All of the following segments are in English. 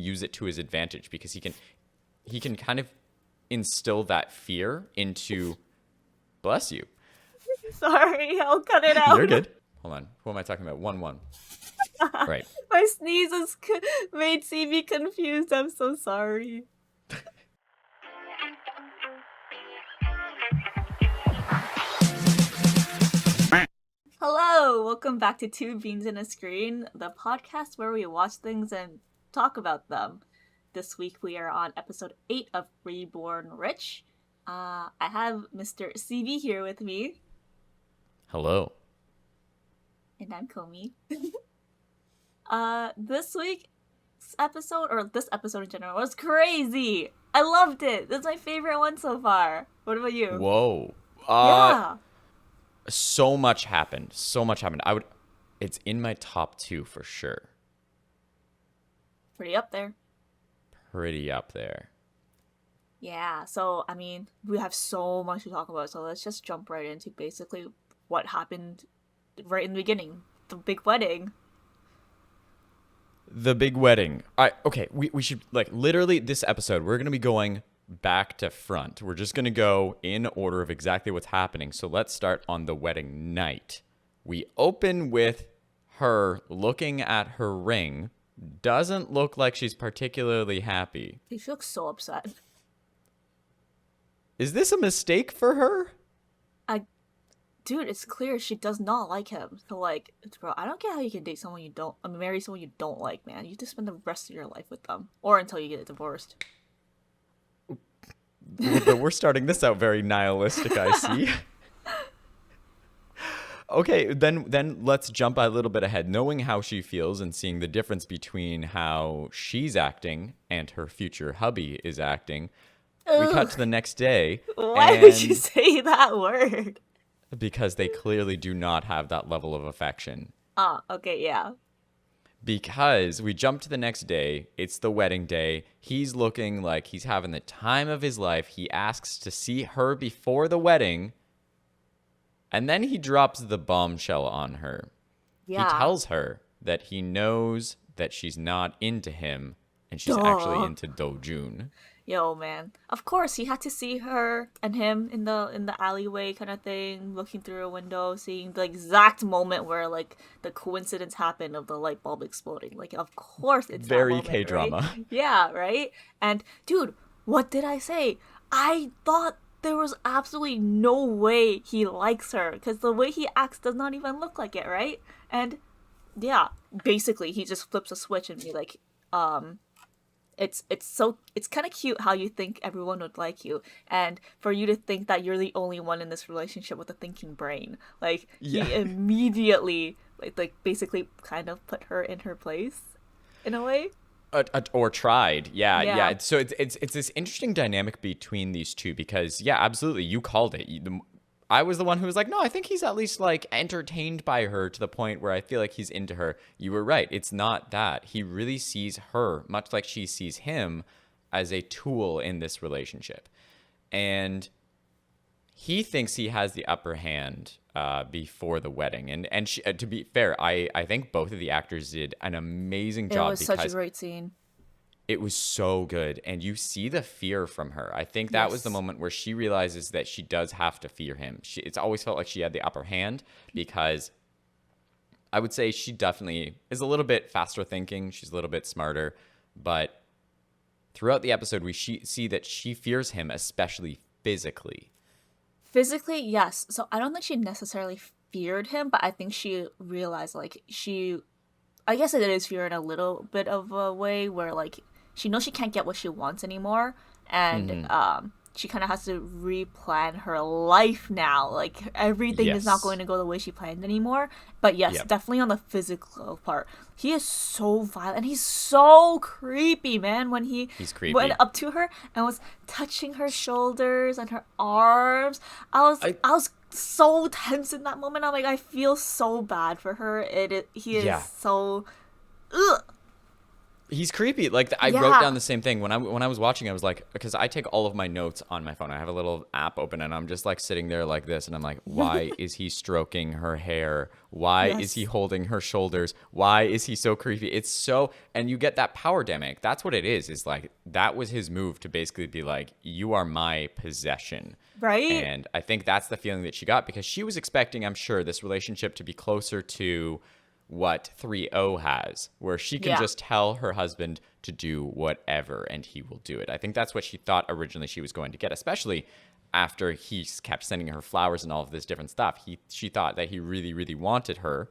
use it to his advantage because he can kind of instill that fear into. Bless you. Sorry, I'll cut it out. You're good. Hold on. Who am I talking about? 1-1. Right. My sneezes made CB confused. I'm so sorry. Hello, welcome back to Two Beans and a Screen, the podcast where we watch things and talk about them. This week we are on episode 8 of Reborn Rich. I have Mr. CB here with me. Hello. And I'm Qomi. This week's episode, or this episode in general, was crazy. I loved it. This is my favorite one so far. What about you? Whoa. Yeah. So much happened. It's in my top 2 for sure. Pretty up there. Pretty up there. Yeah, so, I mean, we have so much to talk about, so let's just jump right into basically what happened right in the beginning. The big wedding. The big wedding. We should, literally this episode, we're going to be going back to front. We're just going to go in order of exactly what's happening. So let's start on the wedding night. We open with her looking at her ring. Doesn't look like she's particularly happy. She looks so upset. Is this a mistake for her? Dude, it's clear she does not like him. So, bro, I don't get how you can date someone you don't, marry someone you don't like, man. You just spend the rest of your life with them. Or until you get divorced. We're starting this out very nihilistic, I see. Okay, then let's jump a little bit ahead. Knowing how she feels and seeing the difference between how she's acting and her future hubby is acting, we cut to the next day. Why would you say that word? Because they clearly do not have that level of affection. Okay, yeah. Because we jump to the next day. It's the wedding day. He's looking like he's having the time of his life. He asks to see her before the wedding. And then he drops the bombshell on her. Yeah. He tells her that he knows that she's not into him and she's actually into Do Jun. Yo, man. Of course, he had to see her and him in the alleyway kind of thing, looking through a window, seeing the exact moment where, the coincidence happened of the light bulb exploding. Of course it's very that moment, K-drama. Right? Yeah, right? And, dude, what did I say? I thought there was absolutely no way he likes her, because the way he acts does not even look like it, right? And, yeah, basically, he just flips a switch and be like, It's kind of cute how you think everyone would like you, and for you to think that you're the only one in this relationship with a thinking brain. He immediately basically kind of put her in her place, in a way. Or tried, yeah. So it's this interesting dynamic between these two because, yeah, absolutely, you called it. I was the one who was like, no, I think he's at least entertained by her to the point where I feel like he's into her. You were right. It's not that. He really sees her, much like she sees him, as a tool in this relationship. And he thinks he has the upper hand before the wedding. And she, to be fair, I think both of the actors did an amazing job. It was such a great scene. It was so good. And you see the fear from her. I think that was the moment where she realizes that she does have to fear him. It's always felt like she had the upper hand because I would say she definitely is a little bit faster thinking. She's a little bit smarter. But throughout the episode, we see that she fears him, especially physically. Physically, yes. So I don't think she necessarily feared him, but I think she realized, I guess it is fear in a little bit of a way where, she knows she can't get what she wants anymore, and she kind of has to replan her life now. Everything is not going to go the way she planned anymore. But yes, definitely on the physical part. He is so violent, and he's so creepy, man, when he's creepy. Went up to her and was touching her shoulders and her arms. I was so tense in that moment. I'm like, I feel so bad for her. He is so... Ugh. He's creepy. Like I wrote down the same thing when I was watching. I was like, because I take all of my notes on my phone. I have a little app open, and I'm just like sitting there like this, and I'm like, why is he stroking her hair? Why is he holding her shoulders? Why is he so creepy? It's so, and you get that power dynamic. That's what it is. Is like that was his move to basically be like, you are my possession. Right? And I think that's the feeling that she got because she was expecting, I'm sure, this relationship to be closer to what 3-0 has, where she can just tell her husband to do whatever and he will do it. I think that's what she thought originally she was going to get, especially after he kept sending her flowers and all of this different stuff. She thought that he really, really wanted her.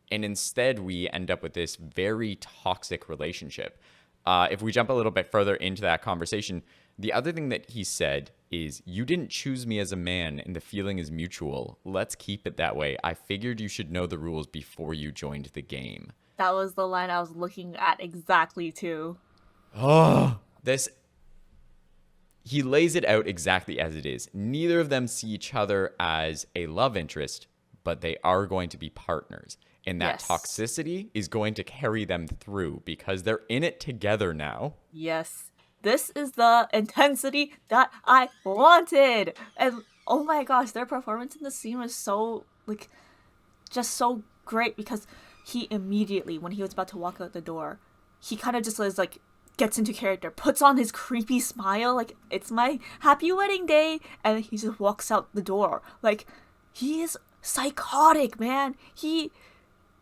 And instead, we end up with this very toxic relationship. If we jump a little bit further into that conversation, the other thing that he said is, you didn't choose me as a man and the feeling is mutual. Let's keep it that way. I figured you should know the rules before you joined the game. That was the line I was looking at exactly too. Oh, he lays it out exactly as it is. Neither of them see each other as a love interest, but they are going to be partners. And that toxicity is going to carry them through because they're in it together now. Yes. This is the intensity that I wanted. And oh my gosh, their performance in the scene was so, like, just so great because he immediately, when he was about to walk out the door, he kind of just is like, gets into character, puts on his creepy smile, like, it's my happy wedding day, and he just walks out the door. Like, he is psychotic, man. He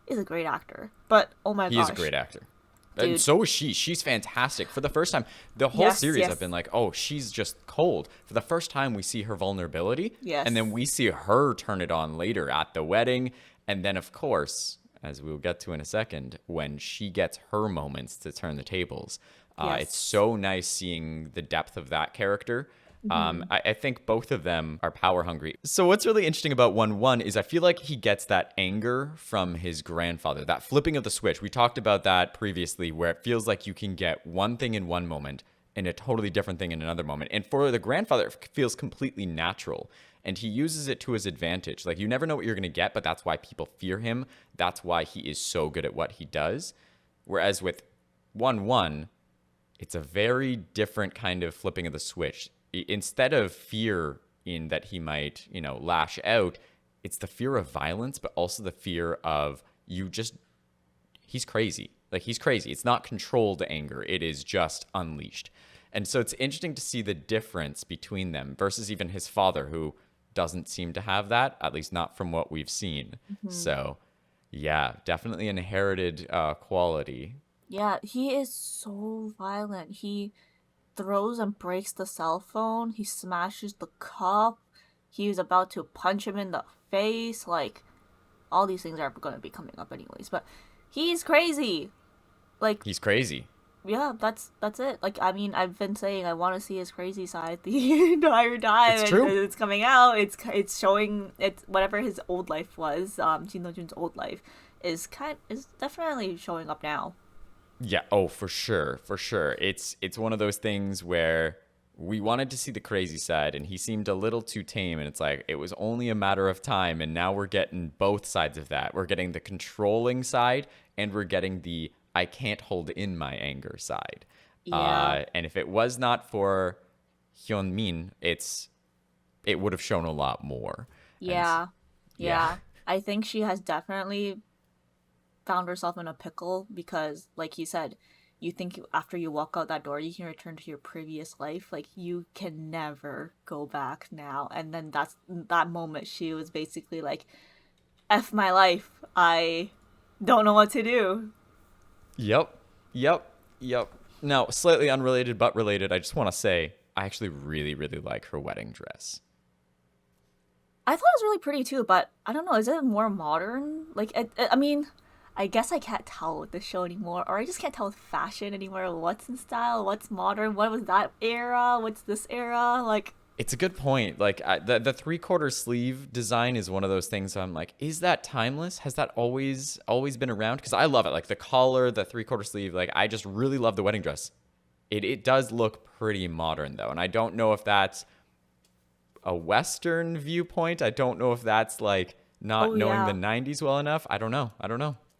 is a great actor. But oh my gosh. He is a great actor. Dude. And so is she. She's fantastic. For the first time, the whole series I've been like, oh, she's just cold. For the first time, we see her vulnerability. Yes. And then we see her turn it on later at the wedding. And then, of course, as we'll get to in a second, when she gets her moments to turn the tables. It's so nice seeing the depth of that character. I think both of them are power hungry. So what's really interesting about 1-1 is I feel like he gets that anger from his grandfather, that flipping of the switch. We talked about that previously, where it feels like you can get one thing in one moment and a totally different thing in another moment. And for the grandfather, it feels completely natural. And he uses it to his advantage. Like, you never know what you're going to get, but that's why people fear him. That's why he is so good at what he does. Whereas with 1-1, it's a very different kind of flipping of the switch. Instead of fear in that he might, lash out, it's the fear of violence, but also the fear of he's crazy. Like, he's crazy. It's not controlled anger. It is just unleashed. And so it's interesting to see the difference between them versus even his father, who doesn't seem to have that, at least not from what we've seen. So, yeah, definitely an inherited quality. Yeah, he is so violent. He throws and breaks the cell phone. He smashes the cup. He was about to punch him in the face. Like, all these things are going to be coming up anyways. But he's crazy. Like, he's crazy. Yeah, that's it. Like, I mean, I've been saying I want to see his crazy side the entire time. It's true. It's coming out. It's showing. It's whatever his old life was. Jin Do Jun's old life is definitely showing up now. Yeah, oh, for sure. It's one of those things where we wanted to see the crazy side, and he seemed a little too tame, and it's like, it was only a matter of time, and now we're getting both sides of that. We're getting the controlling side, and we're getting the I can't hold in my anger side. Yeah. And if it was not for Hyun-min, it would have shown a lot more. Yeah. I think she has definitely found herself in a pickle because, like you said, you think after you walk out that door you can return to your previous life. Like, you can never go back now. And then that moment she was basically like, F my life, I don't know what to do. Yep. Now, slightly unrelated but related, I just want to say I actually really, really like her wedding dress. I thought it was really pretty too, but I don't know, is it more modern? Like, I mean, I guess I can't tell with this show anymore, or I just can't tell with fashion anymore. What's in style? What's modern? What was that era? What's this era? Like, it's a good point. Like, the 3/4 sleeve design is one of those things I'm like, is that timeless? Has that always been around? Because I love it. Like, the collar, the 3/4 sleeve, like, I just really love the wedding dress. It does look pretty modern, though, and I don't know if that's a Western viewpoint. I don't know if that's, like, not knowing the 90s well enough. I don't know.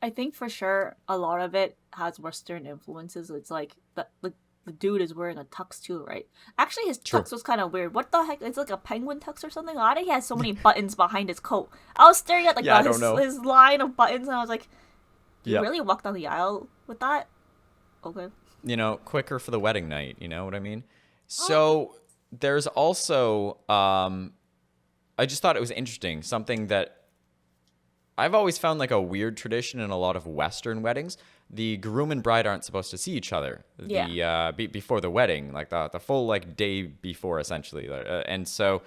I think for sure a lot of it has Western influences. It's like the dude is wearing a tux too, right? Actually, his True. tux was kind of weird. What the heck? It's like a penguin tux or something. Why did he have so many buttons behind his coat? I was staring at like Yeah, I don't know. his line of buttons, and I was like, "You Yep. really walked down the aisle with that?" Okay. Quicker for the wedding night. You know what I mean? Oh. So there's also, I just thought it was interesting. Something that I've always found like a weird tradition in a lot of Western weddings. The groom and bride aren't supposed to see each other before the wedding, like the full like day before, essentially. And so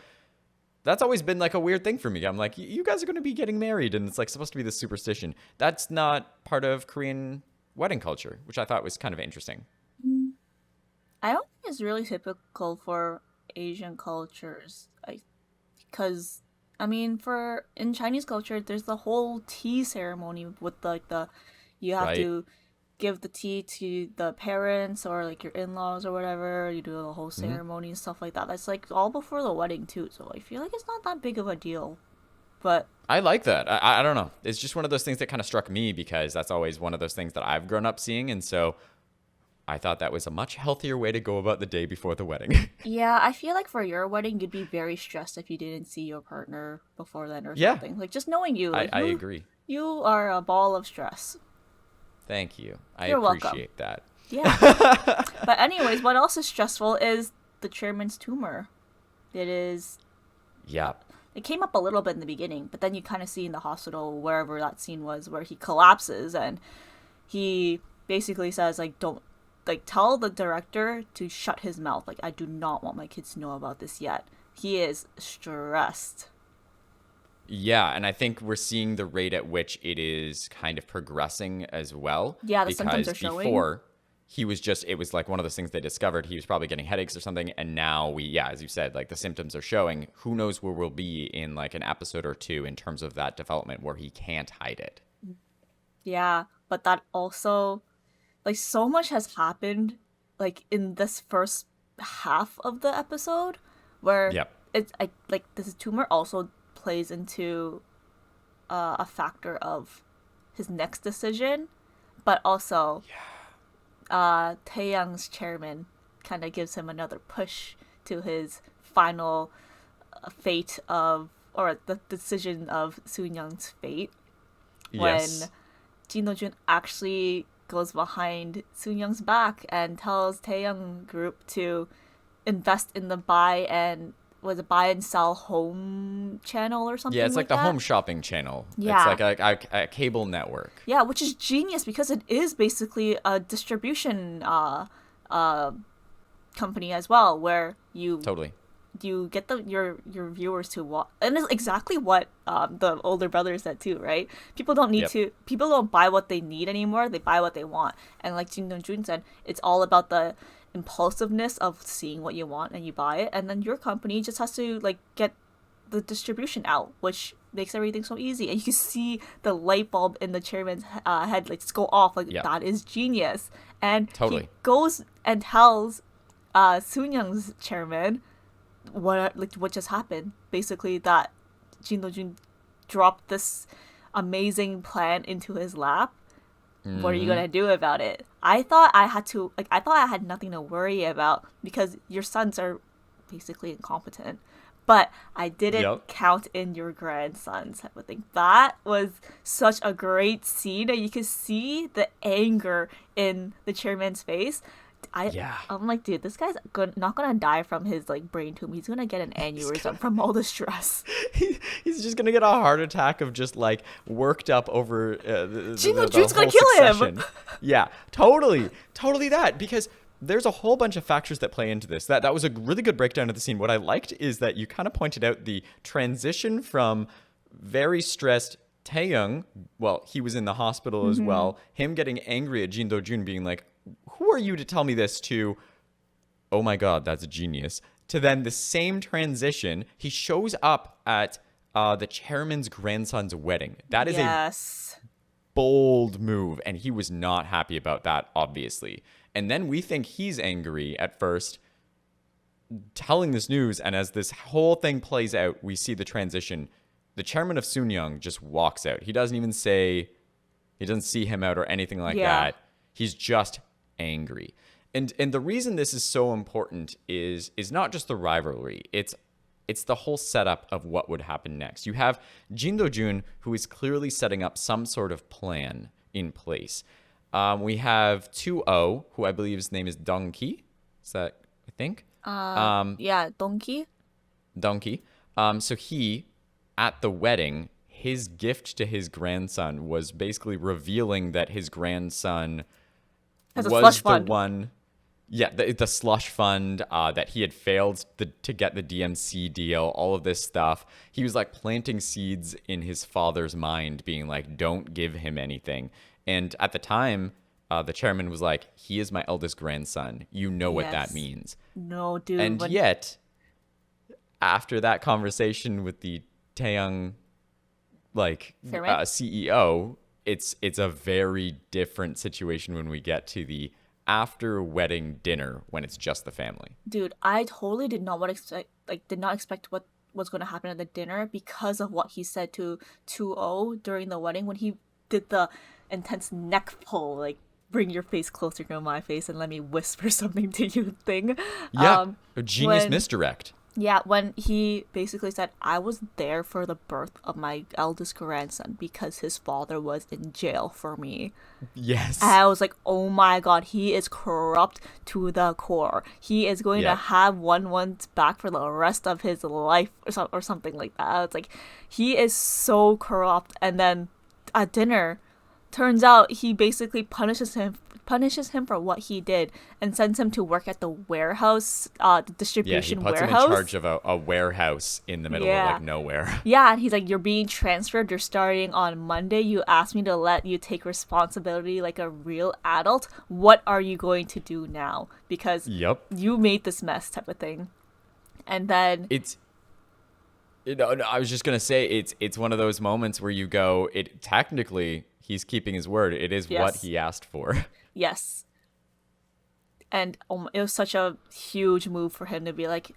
that's always been like a weird thing for me. I'm like, you guys are going to be getting married, and it's like supposed to be this superstition. That's not part of Korean wedding culture, which I thought was kind of interesting. I don't think it's really typical for Asian cultures. Because I mean, for in Chinese culture, there's the whole tea ceremony with like the you have Right. to give the tea to the parents or like your in-laws or whatever. You do the whole ceremony and stuff like that. That's like all before the wedding too. So I feel like it's not that big of a deal. But I like that. I don't know. It's just one of those things that kind of struck me because that's always one of those things that I've grown up seeing. And so I thought that was a much healthier way to go about the day before the wedding. yeah, I feel like for your wedding, you'd be very stressed if you didn't see your partner before then or Yeah, something. Like just knowing you, like I agree. you are a ball of stress. Thank you. I You're welcome. appreciate that. Yeah. But anyways, what else is stressful is the chairman's tumor. It is. Yeah. It came up a little bit in the beginning, but then you kind of see in the hospital wherever that scene was where he collapses and he basically says like don't like tell the director to shut his mouth. Like I do not want my kids to know about this yet. He is stressed. Yeah, and I think we're seeing the rate at which it is kind of progressing as well. Yeah, the symptoms Because are showing. before, it was like one of those things they discovered. He was probably getting headaches or something. And now as you said, like the symptoms are showing. Who knows where we'll be in like an episode or two in terms of that development where he can't hide it. Yeah, but that also like so much has happened like in this first half of the episode where Yep. like this tumor also plays into a factor of his next decision, but also Taeyang's chairman kind of gives him another push to his final fate of or the decision of Soonyang's fate when Yes. Jin Do Jun actually goes behind Soonyang's back and tells Taeyang Group to invest in the buy and sell home channel or something Yeah, it's like the that. home shopping channel. Yeah. It's like a cable network. Yeah, which is genius because it is basically a distribution company as well, where Totally. you get your viewers to watch, and it's exactly what the older brother said too, right? People don't need Yep. to. People don't buy what they need anymore. They buy what they want, and like Jin Do Jun said, it's all about the impulsiveness of seeing what you want and you buy it, and then your company just has to like get the distribution out, which makes everything so easy. And you can see the light bulb in the chairman's head like just go off. Like Yep. that is genius. And Totally. he goes and tells Soonyang's chairman what just happened. Basically, that Jin Do Jun dropped this amazing plan into his lap. What are you gonna do about it? I thought I had nothing to worry about because your sons are basically incompetent. But I didn't Yep. count in your grandsons type of thing. That was such a great scene, and you could see the anger in the chairman's face. Yeah. I'm like, dude, this guy's not gonna die from his like brain tumor. He's gonna get an aneurysm from all the stress. He's just gonna get a heart attack of just like worked up over Jin Do the Jun's gonna whole kill him. succession. Yeah, totally that, because there's a whole bunch of factors that play into this. That was a really good breakdown of the scene. What I liked is that you kind of pointed out the transition from very stressed Taeyang, well, he was in the hospital as well, him getting angry at Jin Do Jun being like, who are you to tell me this, to, oh my god, that's a genius, to then the same transition, he shows up at the chairman's grandson's wedding. That is a Yes. bold move, and he was not happy about that, obviously. And then we think he's angry at first, telling this news, and as this whole thing plays out, we see the transition. The chairman of Soonyang just walks out. He doesn't even say He doesn't see him out or anything like Yeah. that. He's just angry. And the reason this is so important is not just the rivalry. It's the whole setup of what would happen next. You have Jin Do Jun, who is clearly setting up some sort of plan in place. We have 2-0, who I believe his name is Dong-ki. Is that, I think? Yeah, Donkey. Dong-ki. So he, at the wedding, his gift to his grandson was basically revealing that his grandson Has a was slush the fund. one... Yeah, the slush fund, that he had failed to get the DMC deal, all of this stuff. He was like planting seeds in his father's mind, being like, don't give him anything. And at the time, the chairman was like, he is my eldest grandson. You know what that Yes. means. No, dude. And yet, after that conversation with the Taeyang Chairman? CEO, it's a very different situation when we get to the after wedding dinner when it's just the family. Dude, I totally did not expect what was going to happen at the dinner because of what he said to 2-0 during the wedding when he did the intense neck pull, like bring your face closer to my face and let me whisper something to you thing. Yeah, a genius when- misdirect. Yeah, when he basically said, I was there for the birth of my eldest grandson because his father was in jail for me. Yes. And I was like, oh my god, he is corrupt to the core. He is going Yeah. to have one's back for the rest of his life or something like that. I was like, he is so corrupt. And then at dinner, turns out he basically punishes him for what he did and sends him to work at the warehouse, the Yeah, he distribution puts him warehouse. in charge of a warehouse in the middle of Yeah. like nowhere. Yeah, and he's like, you're being transferred. You're starting on Monday. You asked me to let you take responsibility like a real adult. What are you going to do now? Because Yep. you made this mess type of thing. And then, I was just gonna say it's one of those moments where you go, technically he's keeping his word. It is what Yes. he asked for. yes. And it was such a huge move for him to be like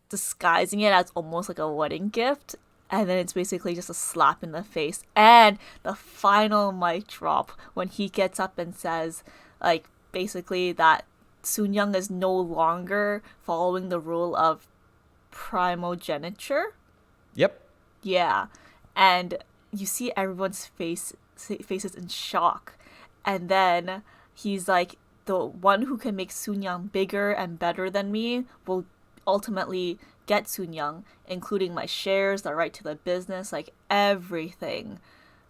disguising it as almost like a wedding gift. And then it's basically just a slap in the face. And the final mic drop when he gets up and says, like, basically that Soonyang is no longer following the rule of primogeniture. Yep. Yeah. And you see everyone's faces in shock. And then he's like, the one who can make Soonyang bigger and better than me will ultimately get Soonyang, including my shares, the right to the business, like everything.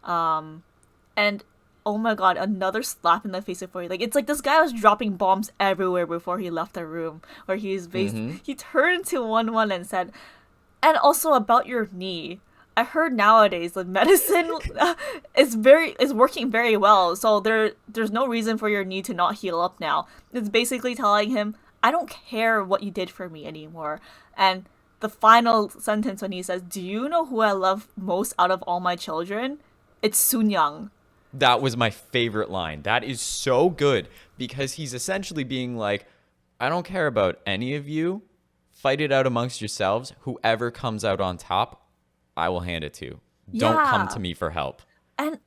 And oh my god, another slap in the face before you. Like, it's like this guy was dropping bombs everywhere before he left the room, where he turned to one and said, and also about your knee. I heard nowadays the medicine is working very well, so there's no reason for your knee to not heal up now. It's basically telling him, I don't care what you did for me anymore. And the final sentence when he says, do you know who I love most out of all my children? It's Soonyang. That was my favorite line. That is so good because he's essentially being like, I don't care about any of you. Fight it out amongst yourselves. Whoever comes out on top, I will hand it to. Don't come Yeah. to me for help. And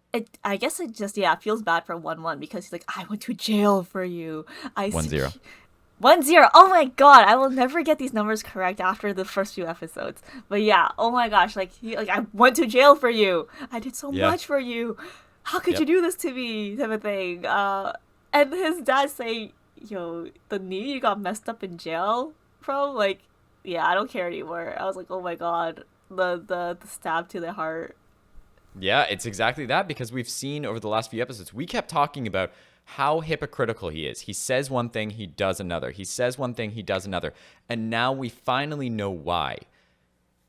I guess it just, feels bad for 1-1 because he's like, I went to jail for you. 1-0. 1-0. Oh my god, I will never get these numbers correct after the first few episodes. But yeah, oh my gosh, I went to jail for you. I did so much for you. How could you do this to me? Type of thing. And his dad say, yo, the knee you got messed up in jail from? Like, yeah, I don't care anymore. I was like, oh my god, the stab to the heart. Yeah, it's exactly that because we've seen over the last few episodes, we kept talking about how hypocritical he is. He says one thing, he does another. He says one thing, he does another. And now we finally know why.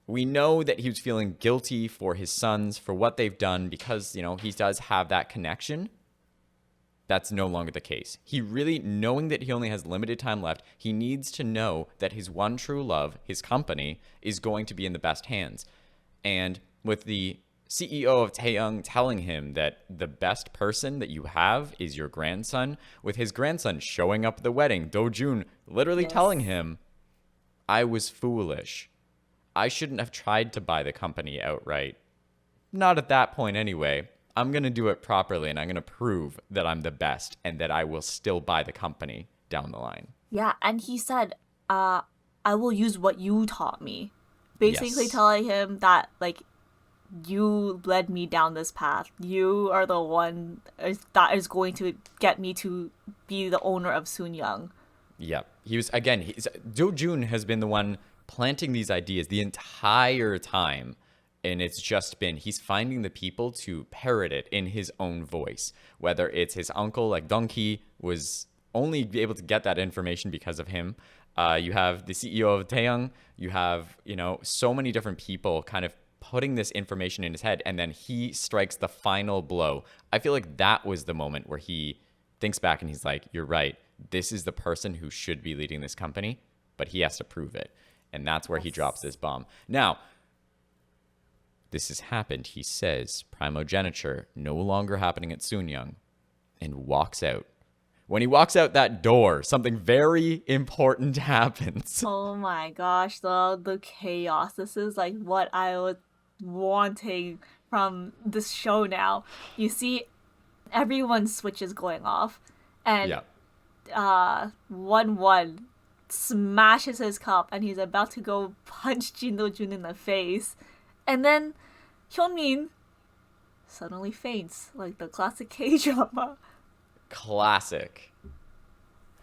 We know that he was feeling guilty for his sons, for what they've done, because, he does have that connection. That's no longer the case. He really, knowing that he only has limited time left, he needs to know that his one true love, his company, is going to be in the best hands. And with the CEO of Taeyang telling him that the best person that you have is your grandson, with his grandson showing up at the wedding, Do Jun literally telling him, I was foolish. I shouldn't have tried to buy the company outright. Not at that point anyway. I'm going to do it properly, and I'm going to prove that I'm the best and that I will still buy the company down the line. Yeah, and he said, I will use what you taught me. Basically Yes. telling him that, like, you led me down this path. You are the one that is going to get me to be the owner of Soonyang. Yep. He was, again, Do Jun has been the one planting these ideas the entire time. And it's just been, he's finding the people to parrot it in his own voice. Whether it's his uncle, like Donkey was only able to get that information because of him. You have the CEO of Taeyang. You have, so many different people kind of putting this information in his head. And then he strikes the final blow. I feel like that was the moment where he thinks back and he's like, you're right. This is the person who should be leading this company, but he has to prove it. And that's where he drops this bomb. Now, this has happened, he says, Primogeniture, no longer happening at Soonyang, and walks out. When he walks out that door, something very important happens. Oh my gosh, the chaos. This is like what I was wanting from this show now. You see everyone's switches going off, and Yeah. 1-1 smashes his cup, and he's about to go punch Jin Do Jun in the face. And then Hyunmin suddenly faints, like the classic K-drama. Classic.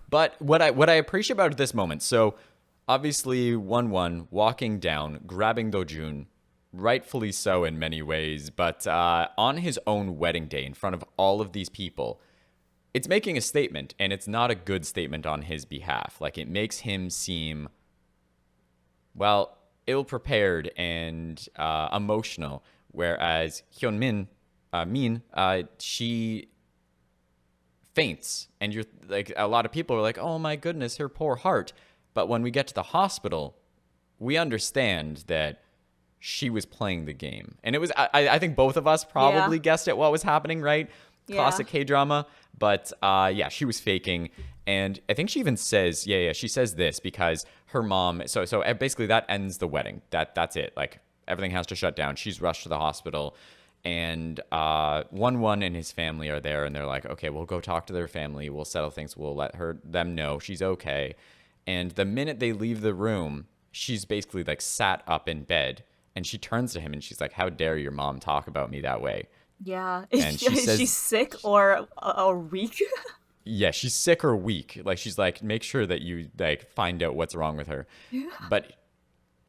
But what I appreciate about this moment, so obviously 1-1 walking down, grabbing Do Jun, rightfully so in many ways, but on his own wedding day in front of all of these people, it's making a statement, and it's not a good statement on his behalf. Like, it makes him seem, well, ill-prepared and emotional, whereas Hyunmin, she faints, and you're like, a lot of people are like, oh my goodness, her poor heart. But when we get to the hospital, we understand that she was playing the game, and it was, I think both of us probably guessed at what was happening, right? Classic K-drama. But she was faking. And I think she even says, she says this because her mom, so basically that ends the wedding. That's it. Like, everything has to shut down. She's rushed to the hospital. And 1-1 and his family are there, and they're like, okay, we'll go talk to their family. We'll settle things. We'll let them know she's okay. And the minute they leave the room, she's basically like sat up in bed, and she turns to him and she's like, how dare your mom talk about me that way? Yeah. And she says, she's sick or weak? Yeah, she's sick or weak. Like, she's like, make sure that you like find out what's wrong with her. Yeah. But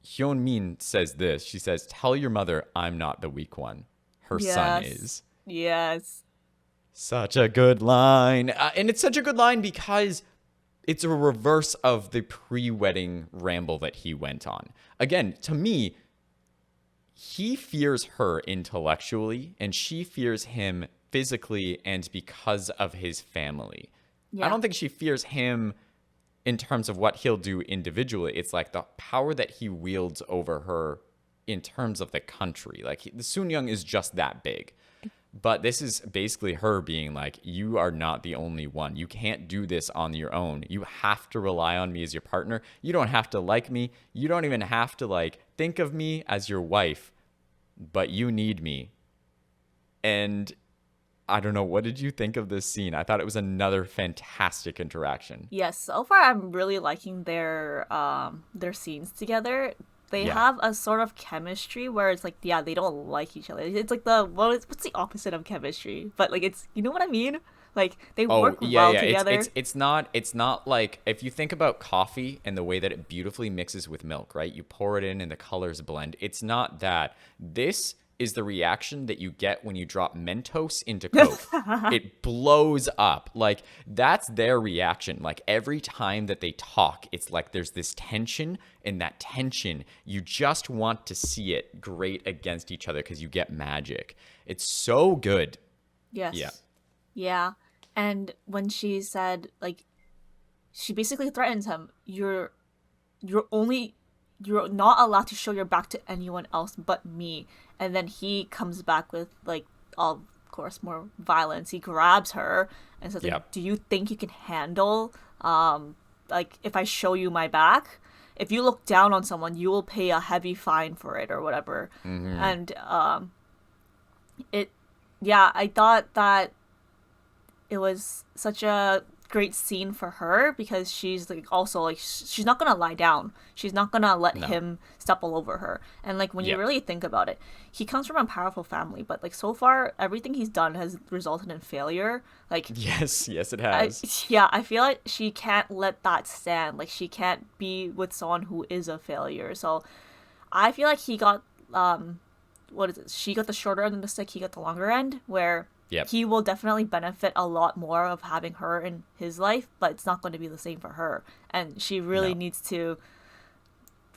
Hyunmin says this. She says, tell your mother I'm not the weak one. Her son is. Yes. Such a good line. And it's such a good line because it's a reverse of the pre-wedding ramble that he went on. Again, to me, he fears her intellectually, and she fears him physically and because of his family. Yeah. I don't think she fears him in terms of what he'll do individually. It's like the power that he wields over her in terms of the country. Like, the Soonyang is just that big. But this is basically her being like, you are not the only one. You can't do this on your own. You have to rely on me as your partner. You don't have to like me. You don't even have to like think of me as your wife, but you need me. And I don't know, what did you think of this scene? I thought it was another fantastic interaction. Yes, so far I'm really liking their scenes together. They have a sort of chemistry where it's like, they don't like each other. It's like what's the opposite of chemistry? But like, it's, you know what I mean? Like, they work well together. It's not like, if you think about coffee and the way that it beautifully mixes with milk, right? You pour it in and the colors blend. It's not that. This is the reaction that you get when you drop Mentos into Coke. It blows up. Like, that's their reaction. Like, every time that they talk, it's like there's this tension, and that tension, you just want to see it grate against each other because you get magic. It's so good. Yes. Yeah. And when she said, like, she basically threatens him, you're not allowed to show your back to anyone else but me. And then he comes back with, like, of course, more violence. He grabs her and says, like, do you think you can handle, like, if I show you my back? If you look down on someone, you will pay a heavy fine for it or whatever. Mm-hmm. And yeah, I thought that it was such a great scene for her because she's like also like she's not gonna lie down. She's not gonna let No. him step all over her. And like when you Yep. really think about it, he comes from a powerful family, but like so far everything he's done has resulted in failure. Like Yes, yes, it I has. yeah, I feel like she can't let that stand. Like she can't be with someone who is a failure. So I feel like he got what is it? She got the shorter end of the stick, he got the longer end, where Yep. he will definitely benefit a lot more of having her in his life, but it's not going to be the same for her. And she really No. needs to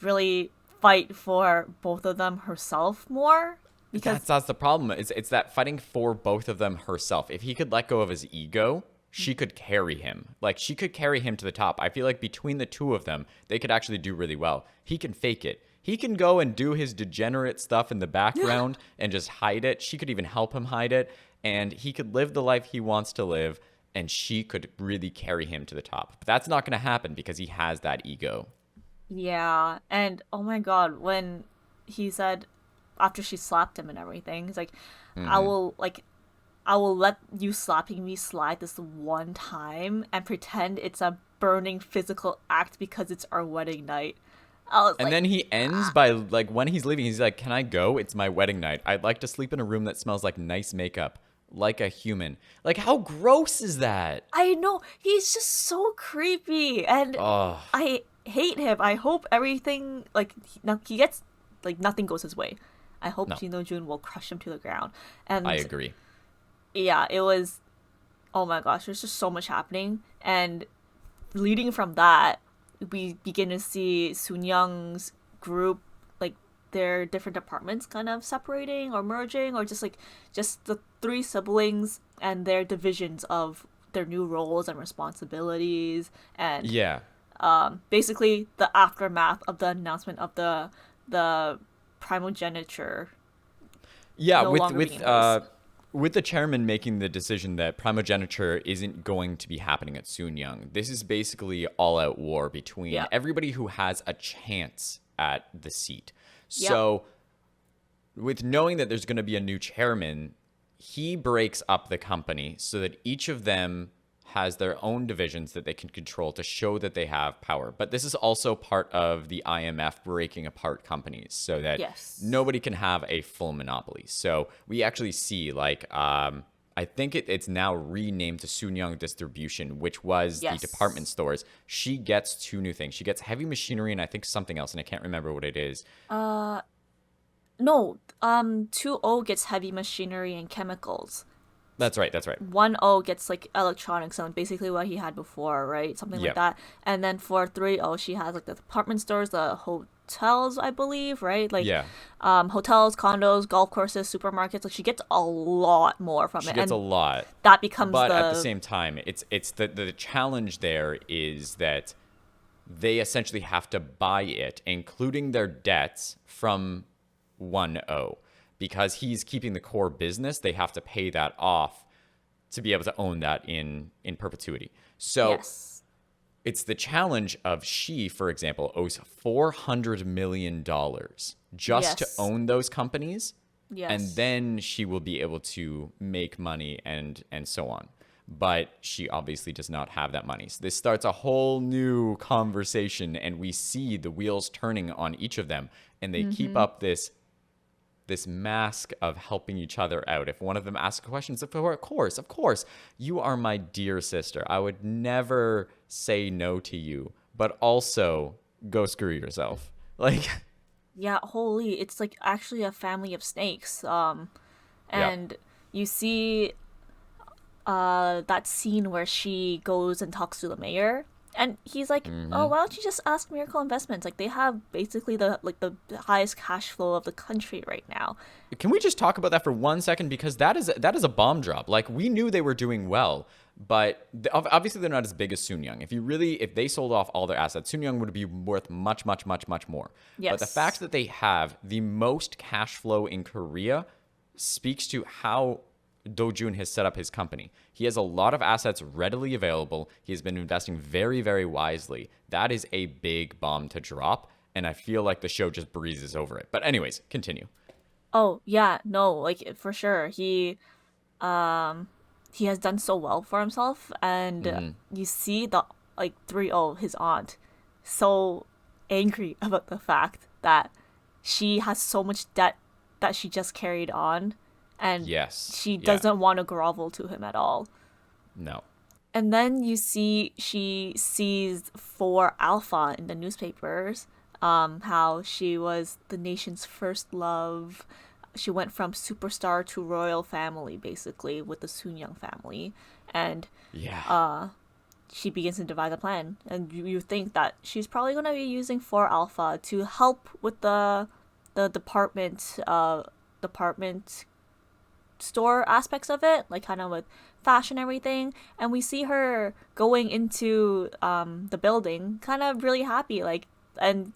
really fight for both of them herself more because That's the problem. It's that fighting for both of them herself. If he could let go of his ego, she could carry him. Like she could carry him to the top. I feel like between the two of them, they could actually do really well. He can fake it. He can go and do his degenerate stuff in the background and just hide it. She could even help him hide it, and he could live the life he wants to live, and she could really carry him to the top. But that's not going to happen because he has that ego. yeah. And oh my god, when he said after she slapped him and everything, he's like, I will like I will let you slapping me slide this one time and pretend it's a burning physical act because it's our wedding night. I was And like, then he ends by like when he's leaving, he's like, "Can I go? It's my wedding night. I'd like to sleep in a room that smells like nice makeup, like a human." Like how gross is that? I know, he's just so creepy and Oh, I hate him. I hope everything like he gets like nothing goes his way. I hope no. Jin Do Jun will crush him to the ground. I And agree. yeah, it was oh my gosh, there's just so much happening and leading from that, we begin to see Soonyang's group like their different departments kind of separating or merging or just the three siblings and their divisions of their new roles and responsibilities and Yeah. basically the aftermath of the announcement of the primogeniture Yeah, no with longer being his. with the chairman making the decision that primogeniture isn't going to be happening at Soonyang, this is basically all-out war between Yeah. everybody who has a chance at the seat. Yep. So, with knowing that there's going to be a new chairman, he breaks up the company so that each of them has their own divisions that they can control to show that they have power. But this is also part of the IMF breaking apart companies so that Yes. nobody can have a full monopoly. So we actually see like I think it's now renamed to Soonyang Distribution, which was Yes. the department stores. She gets two new things. She gets heavy machinery and I think something else, and I can't remember what it is. No, 2O gets heavy machinery and chemicals. That's right. That's right. 1O gets like electronics and basically what he had before, right? Something like Yep. that. And then for 3O, she has like the department stores, the hotels, I believe, right? Like Yeah. hotels, condos, golf courses, supermarkets. Like she gets a lot more from She it. gets a And lot. that becomes But the at the same time, it's the challenge there is that they essentially have to buy it, including their debts from 1O. Because he's keeping the core business, they have to pay that off to be able to own that in perpetuity. So yes. it's the challenge of she, for example, owes $400 million just to Yes. own those companies. Yes. And then she will be able to make money and so on. But she obviously does not have that money. So this starts a whole new conversation, and we see the wheels turning on each of them, and they keep up this mask of helping each other out. If one of them asks a question, it's like, of course, you are my dear sister. I would never say no to you, but also go screw yourself. Like, Yeah, holy, it's like actually a family of snakes. And you see that scene where she goes and talks to the mayor and he's like, "Oh, why don't you just ask Miracle Investments? Like they have basically the highest cash flow of the country right now." can we just talk about that for 1 second? Because that is a bomb drop. Like, we knew they were doing well, but obviously they're not as big as Soonyang. If they sold off all their assets, Soonyang would be worth much, much, much, much more. But the Yes. fact that they have the most cash flow in Korea speaks to how Do Jun has set up his company. He has a lot of assets readily available. He has been investing very, very wisely. That is a big bomb to drop, and I feel like the show just breezes over it. But anyways, continue. Oh, yeah, no, like for sure. he has done so well for himself, and you see the like 3O, his aunt, so angry about the fact that she has so much debt that she just carried on, and Yes. she Yeah. doesn't want to grovel to him at all. No. And then you see she sees for Alpha in the newspapers, how she was the nation's first love. She went from superstar to royal family, basically, with the Soonyang family. And Yeah. she begins to devise a plan. And you think that she's probably going to be using 4 Alpha to help with the department store aspects of it, like kind of with fashion and everything. And we see her going into the building, kind of really happy, like, and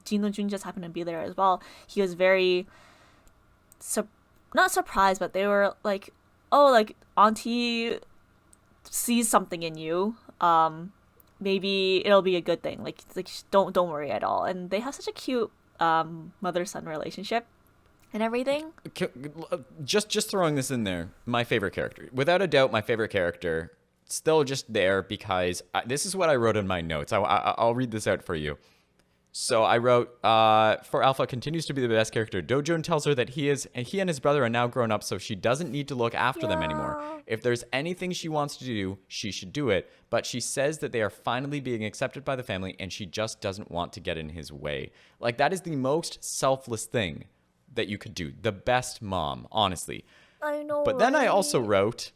Jin Do Jun just happened to be there as well. He was very not surprised, but they were like, oh, like auntie sees something in you. Maybe it'll be a good thing. Like don't worry at all. And they have such a cute mother son relationship and everything. Just throwing this in there, my favorite character, without a doubt, my favorite character, still just there because this is what I wrote in my notes. I'll read this out for you. So I wrote, for Alpha continues to be the best character. Do Jun tells her that he and his brother are now grown up, so she doesn't need to look after them anymore. If there's anything she wants to do, she should do it. But she says that they are finally being accepted by the family, and she just doesn't want to get in his way. Like, that is the most selfless thing that you could do. The best mom, honestly. I know. But then I right? also wrote,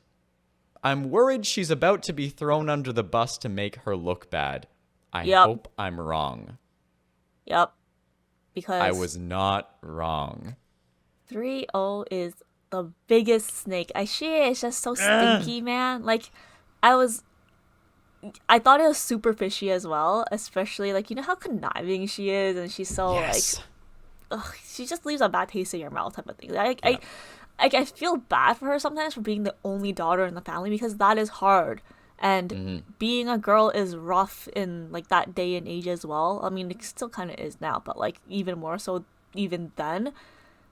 I'm worried she's about to be thrown under the bus to make her look bad. I hope I'm wrong. Yep. Because I was not wrong. 3O is the biggest snake. She is just so stinky, man. Like, I thought it was super fishy as well, especially like, you know how conniving she is, and she's so Yes. like, ugh, she just leaves a bad taste in your mouth type of thing. I feel bad for her sometimes for being the only daughter in the family, because that is hard. And being a girl is rough in like that day and age as well. I mean, it still kind of is now, but like even more so even then.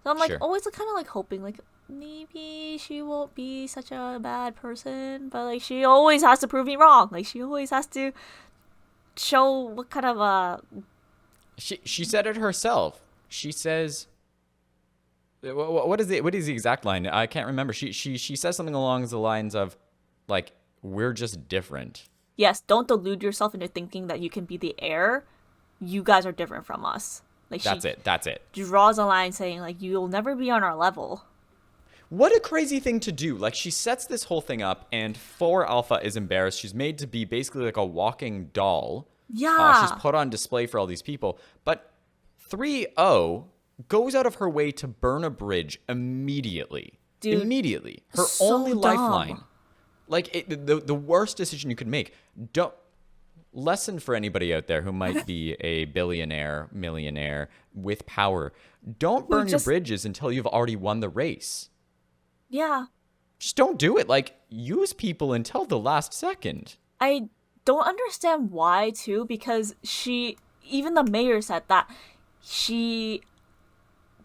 So I'm like always kind of like hoping like maybe she won't be such a bad person, but like she always has to prove me wrong. Like she always has to show what kind of She said it herself. She says, what is the exact line? I can't remember. She says something along the lines of like, we're just different. Yes, don't delude yourself into thinking that you can be the heir. You guys are different from us. Like That's it. Draws a line saying like you'll never be on our level. What a crazy thing to do. Like, she sets this whole thing up, and 4 Alpha is embarrassed. She's made to be basically like a walking doll. Yeah. She's put on display for all these people. But 3O goes out of her way to burn a bridge immediately. Dude, immediately. Her so only dumb. lifeline. Like, the worst decision you could make. Lesson for anybody out there who might be a billionaire, millionaire with power. Don't burn your bridges until you've already won the race. Yeah. Just don't do it. Like, use people until the last second. I don't understand why too, because even the mayor said that she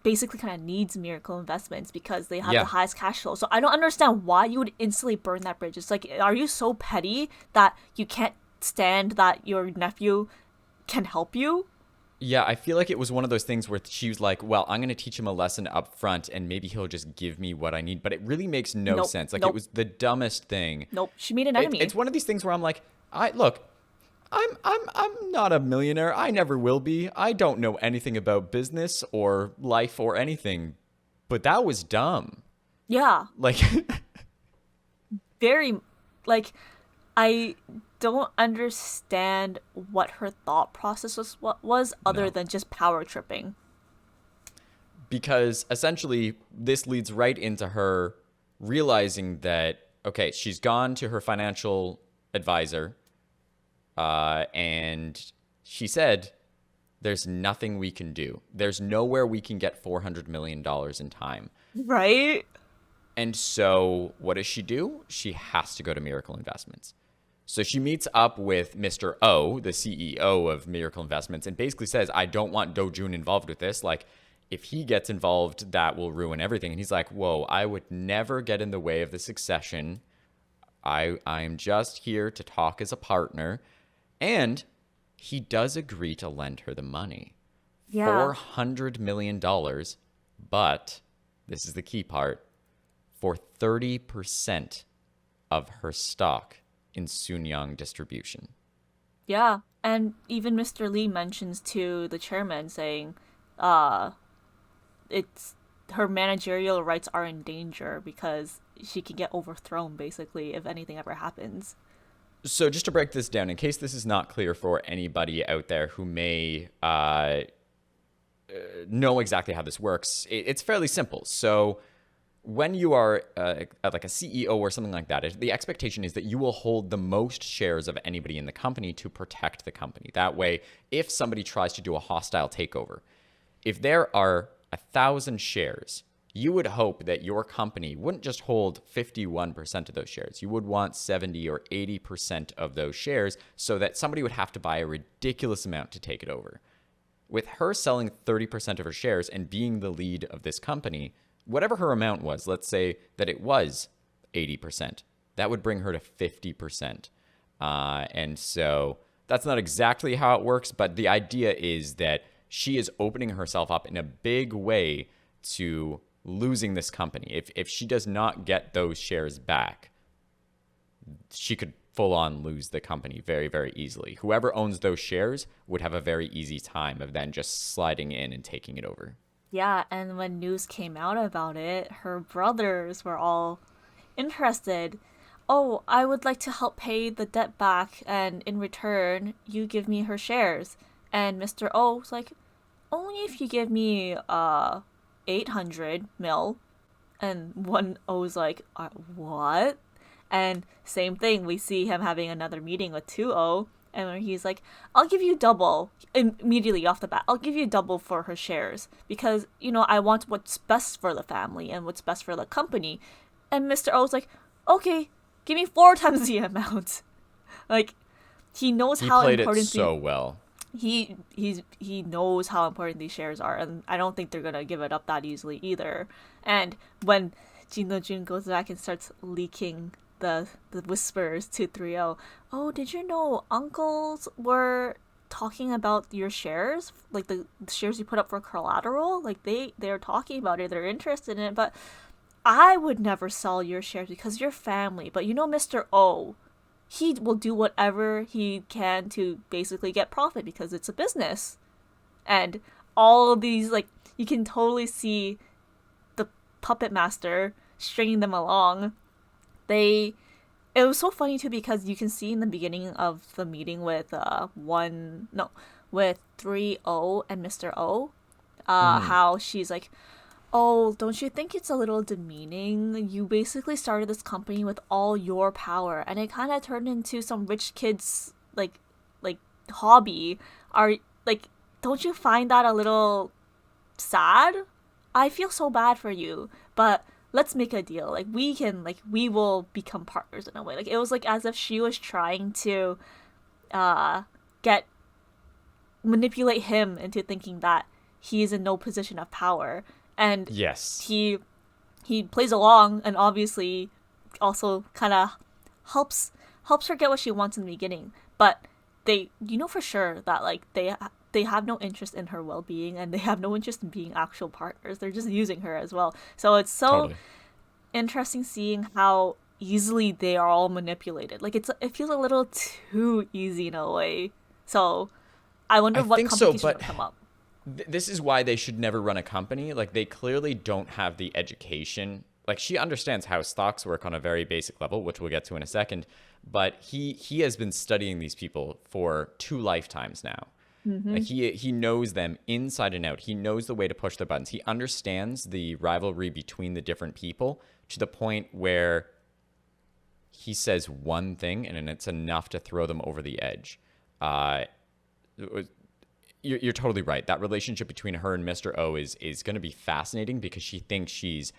basically kind of needs Miracle Investments because they have the highest cash flow. So I don't understand why you would instantly burn that bridge. It's like, are you so petty that you can't stand that your nephew can help you? Yeah, I feel like it was one of those things where she was like, well, I'm going to teach him a lesson up front and maybe he'll just give me what I need. But it really makes no sense. Like, it was the dumbest thing. Nope. She made an enemy. It's one of these things where I'm like, I'm not a millionaire. I never will be. I don't know anything about business or life or anything. But that was dumb. Yeah. Like, very, like, I don't understand what her thought process was other than just power tripping. Because essentially this leads right into her realizing that, okay, she's gone to her financial advisor, and she said, there's nothing we can do. There's nowhere we can get $400 million in time. Right? And so what does she do? She has to go to Miracle Investments. So she meets up with Mr. O, the CEO of Miracle Investments, and basically says, I don't want Do Jun involved with this. Like, if he gets involved, that will ruin everything. And he's like, whoa, I would never get in the way of the succession. I'm just here to talk as a partner. And he does agree to lend her the money. Yeah. $400 million, but this is the key part, for 30% of her stock in Soonyang distribution. Yeah. And even Mr. Lee mentions to the chairman saying, it's her managerial rights are in danger because she can get overthrown basically if anything ever happens. So just to break this down, in case this is not clear for anybody out there who may know exactly how this works, it's fairly simple. So when you are like a CEO or something like that, the expectation is that you will hold the most shares of anybody in the company to protect the company. That way, if somebody tries to do a hostile takeover, if there are 1,000 shares, you would hope that your company wouldn't just hold 51% of those shares. You would want 70 or 80% of those shares so that somebody would have to buy a ridiculous amount to take it over. With her selling 30% of her shares and being the lead of this company, whatever her amount was, let's say that it was 80%, that would bring her to 50%. And so that's not exactly how it works, but the idea is that she is opening herself up in a big way to losing this company. If she does not get those shares back, she could full on lose the company very, very easily. Whoever owns those shares would have a very easy time of then just sliding in and taking it over. Yeah, and when news came out about it, her brothers were all interested. Oh, I would like to help pay the debt back, and in return, you give me her shares. And Mr. O was like, only if you give me 800 mil. And one O's like, what? And same thing, we see him having another meeting with 2O, and where he's like, I'll give you double immediately off the bat. I'll give you double for her shares because, I want what's best for the family and what's best for the company. And Mr. O's like, okay, give me 4 times the amount. Like, he knows how played important it so well. He knows how important these shares are, and I don't think they're gonna give it up that easily either. And when Jin Do Jun goes back and starts leaking the whispers to 3O, oh, did you know uncles were talking about your shares, like the shares you put up for collateral? Like they're talking about it, they're interested in it, but I would never sell your shares because you're family. But Mr. O, he will do whatever he can to basically get profit because it's a business. And all of these, like, you can totally see the puppet master stringing them along. It was so funny too because you can see in the beginning of the meeting with 3O and Mr. O, how she's like, oh, don't you think it's a little demeaning? You basically started this company with all your power, and it kind of turned into some rich kid's like hobby. Don't you find that a little sad? I feel so bad for you, but let's make a deal. Like we will become partners in a way. Like it was like as if she was trying to manipulate him into thinking that he is in no position of power. And yes, he plays along and obviously also kind of helps her get what she wants in the beginning. But they, for sure that like they have no interest in her well-being and they have no interest in being actual partners. They're just using her as well. So it's so interesting seeing how easily they are all manipulated. Like it feels a little too easy in a way. So I wonder what complications will come up. This is why they should never run a company. Like, they clearly don't have the education. Like, she understands how stocks work on a very basic level, which we'll get to in a second. But he has been studying these people for 2 lifetimes now. Mm-hmm. Like, he knows them inside and out. He knows the way to push their buttons. He understands the rivalry between the different people to the point where he says one thing and it's enough to throw them over the edge. You're totally right. That relationship between her and Mr. O is going to be fascinating because she thinks she's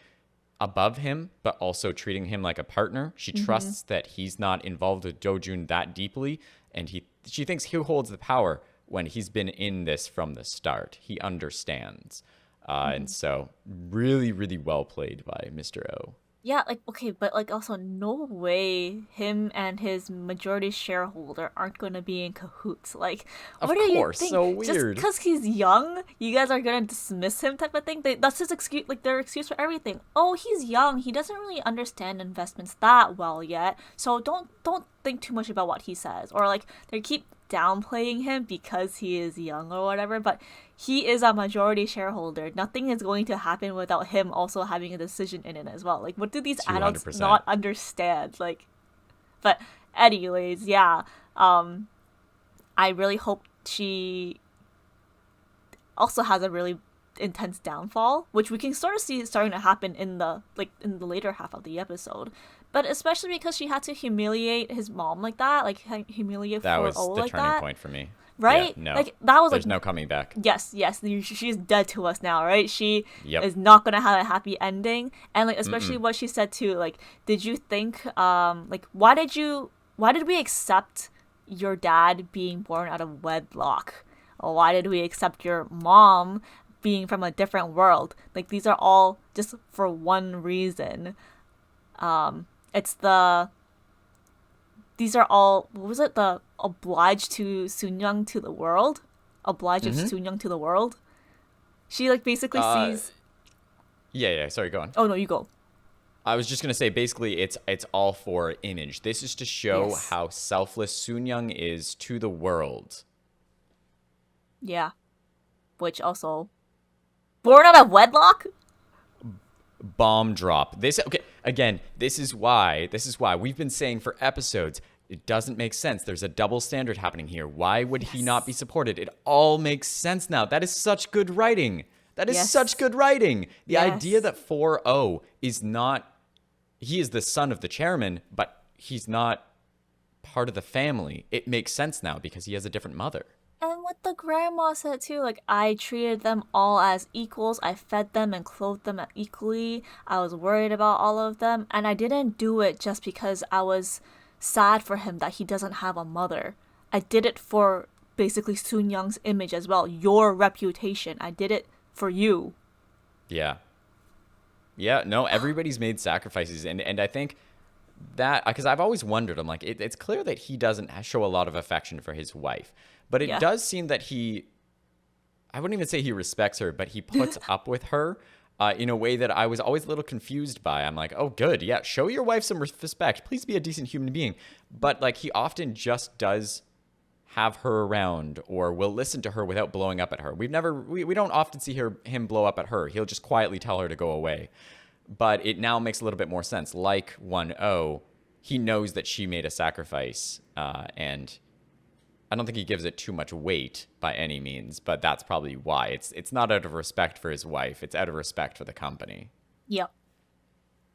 above him, but also treating him like a partner. She trusts that he's not involved with Do Jun that deeply, and she thinks he holds the power when he's been in this from the start. He understands. And so really, really well played by Mr. O. Yeah, like okay, but like also no way him and his majority shareholder aren't gonna be in cahoots. Like, Of what do you course, think? so Just weird. because he's young, you guys are gonna dismiss him type of thing? That's his excuse, like their excuse for everything. Oh, he's young. He doesn't really understand investments that well yet. So don't think too much about what he says. Or like they keep downplaying him because he is young or whatever, but he is a majority shareholder. Nothing is going to happen without him also having a decision in it as well. Like, what do these adults 200%. not understand? Like, but anyways, yeah. I really hope she also has a really intense downfall, which we can sort of see starting to happen in the later half of the episode. But especially because she had to humiliate his mom like that, like humiliate That was 4-0 the like turning that, point for me. right? Yeah, no. Like that was There's like no coming back. yes, she's dead to us now, right? She Yep. is not gonna have a happy ending, and like especially Mm-mm. what she said too. Like, did you think like why did we accept your dad being born out of wedlock? Or why did we accept your mom being from a different world? Like these are all just for one reason. It's the these are all what was it, the obliged to Soonyang to the world, obliged of Soonyang to the world. She like basically Uh, sees. yeah. Sorry, go on. Oh no, you go. I was just gonna say, basically, it's all for image. This is to show Yes. how selfless Soonyang is to the world. Yeah, which also born out of wedlock. Bomb drop. This okay. Again, this is why we've been saying for episodes. It doesn't make sense. There's a double standard happening here. Why would he not be supported? It all makes sense now. That is such good writing. That is Yes. such good writing. The Yes. idea that 4-0 is not, he is the son of the chairman, but he's not part of the family. It makes sense now because he has a different mother. And what the grandma said too, like I treated them all as equals. I fed them and clothed them equally. I was worried about all of them, and I didn't do it just because I was sad for him that he doesn't have a mother. I did it for basically Sun Young's image as well, your reputation. I did it for you. Yeah. Yeah, no, everybody's made sacrifices. And I think that, because I've always wondered, I'm like, it's clear that he doesn't show a lot of affection for his wife. But it Yeah. does seem that I wouldn't even say he respects her, but he puts up with her in a way that I was always a little confused by. I'm like, oh, good. Yeah, show your wife some respect. Please be a decent human being. But like, he often just does have her around or will listen to her without blowing up at her. We don't often see him blow up at her. He'll just quietly tell her to go away. But it now makes a little bit more sense. Like 1-0, he knows that she made a sacrifice, and I don't think he gives it too much weight by any means, but that's probably why. It's not out of respect for his wife. It's out of respect for the company. Yep.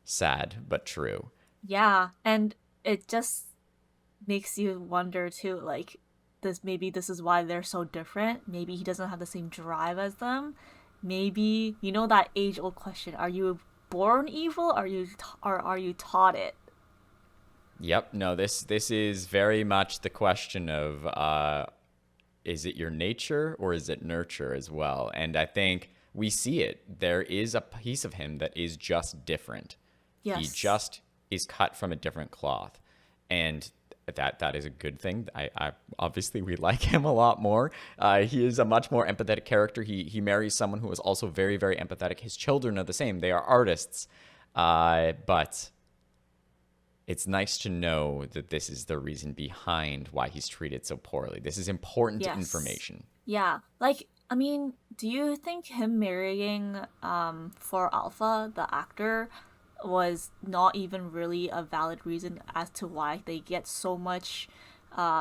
Sad, but true. Yeah, and it just makes you wonder too, like maybe this is why they're so different. Maybe he doesn't have the same drive as them. Maybe that age-old question: Are you born evil? Or are you taught it? Yep. No, this is very much the question of is it your nature or is it nurture as well? And I think we see it. There is a piece of him that is just different. Yes. He just is cut from a different cloth. And that is a good thing. I obviously we like him a lot more. He is a much more empathetic character. He marries someone who is also very, very empathetic. His children are the same. They are artists. But it's nice to know that this is the reason behind why he's treated so poorly. This is important Yes. information. Yeah. Like, I mean, do you think him marrying for Alpha, the actor, was not even really a valid reason as to why they get so much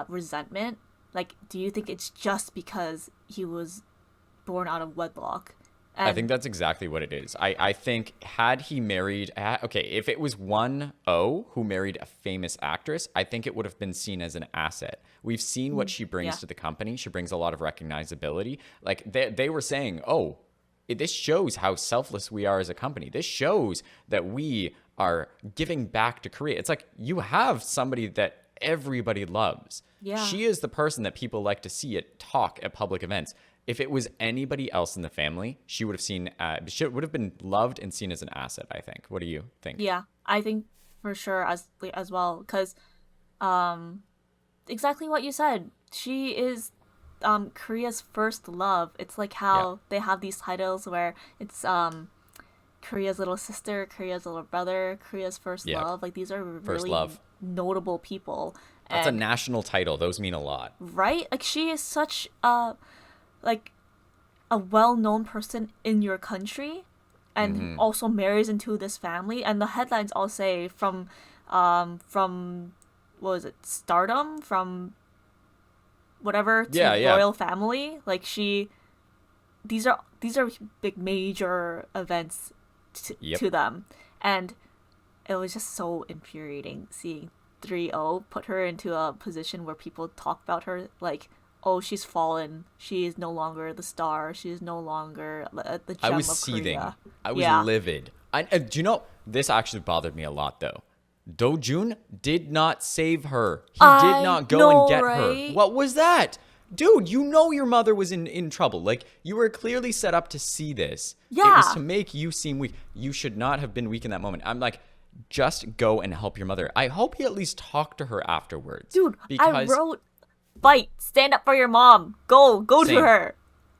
resentment? Like, do you think it's just because he was born out of wedlock? I think that's exactly what it is. I think had he married, if it was 1-0 who married a famous actress, I think it would have been seen as an asset. We've seen what she brings to the company. She brings a lot of recognizability. Like they were saying, this shows how selfless we are as a company. This shows that we are giving back to Korea. It's like you have somebody that everybody loves. Yeah. She is the person that people like to see talk at public events. If it was anybody else in the family, she would have been loved and seen as an asset, I think. What do you think? Yeah, I think for sure as well, because exactly what you said. She is Korea's first love. It's like how they have these titles where it's Korea's little sister, Korea's little brother, Korea's first love. Like these are First really love. notable people. That's a national title. Those mean a lot. Right? Like she is such like a well-known person in your country, and also marries into this family. And the headlines all say from what was it, stardom, from whatever, to royal family. Like these are big major events to them, and it was just so infuriating seeing 3-0 put her into a position where people talk about her like, oh, she's fallen, she is no longer the star, she is no longer the gem I was of seething. Korea. I was livid. Do you know, this actually bothered me a lot though. Do Jun did not save her. He did not go and get her. What was that? Dude, you know your mother was in trouble. Like, you were clearly set up to see this. Yeah. It was to make you seem weak. You should not have been weak in that moment. I'm like, just go and help your mother. I hope he at least talked to her afterwards. Dude, I wrote, fight, stand up for your mom. Go to her.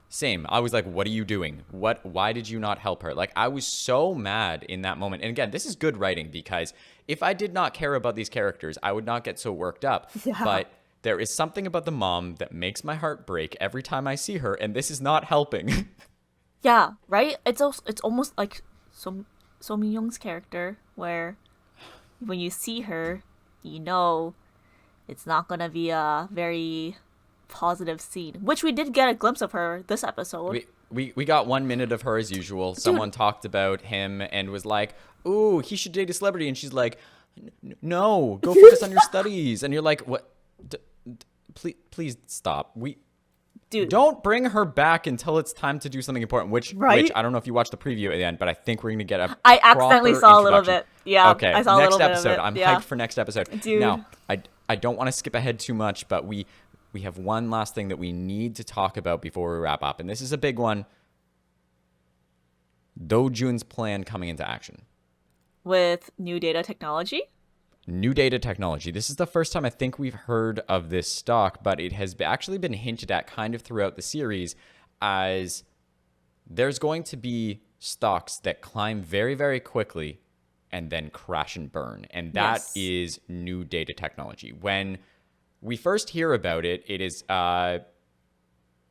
Same. I was like, what are you doing? Why did you not help her? Like, I was so mad in that moment. And again, this is good writing, because if I did not care about these characters, I would not get so worked up. Yeah. But there is something about the mom that makes my heart break every time I see her, and this is not helping. Yeah, right? It's almost like Soonyang's character, where when you see her, you know it's not gonna be a very positive scene, which we did get a glimpse of her this episode. We got 1 minute of her as usual. Someone talked about him and was like, ooh, he should date a celebrity. And she's like, no, go focus on your studies. And you're like, what? Please stop. Dude, don't bring her back until it's time to do something important, which I don't know if you watched the preview at the end, but I think we're going to get a I accidentally saw a little bit. Yeah. Okay. I saw next a little episode. Bit of it. I'm hyped for next episode. Dude. Now, I don't want to skip ahead too much, but we have one last thing that we need to talk about before we wrap up, and this is a big one. Do Jun's plan coming into action. With new data technology? New data technology. This is the first time I think we've heard of this stock, but it has actually been hinted at kind of throughout the series as there's going to be stocks that climb very, very quickly and then crash and burn. And that is new data technology. When we first hear about it, it is not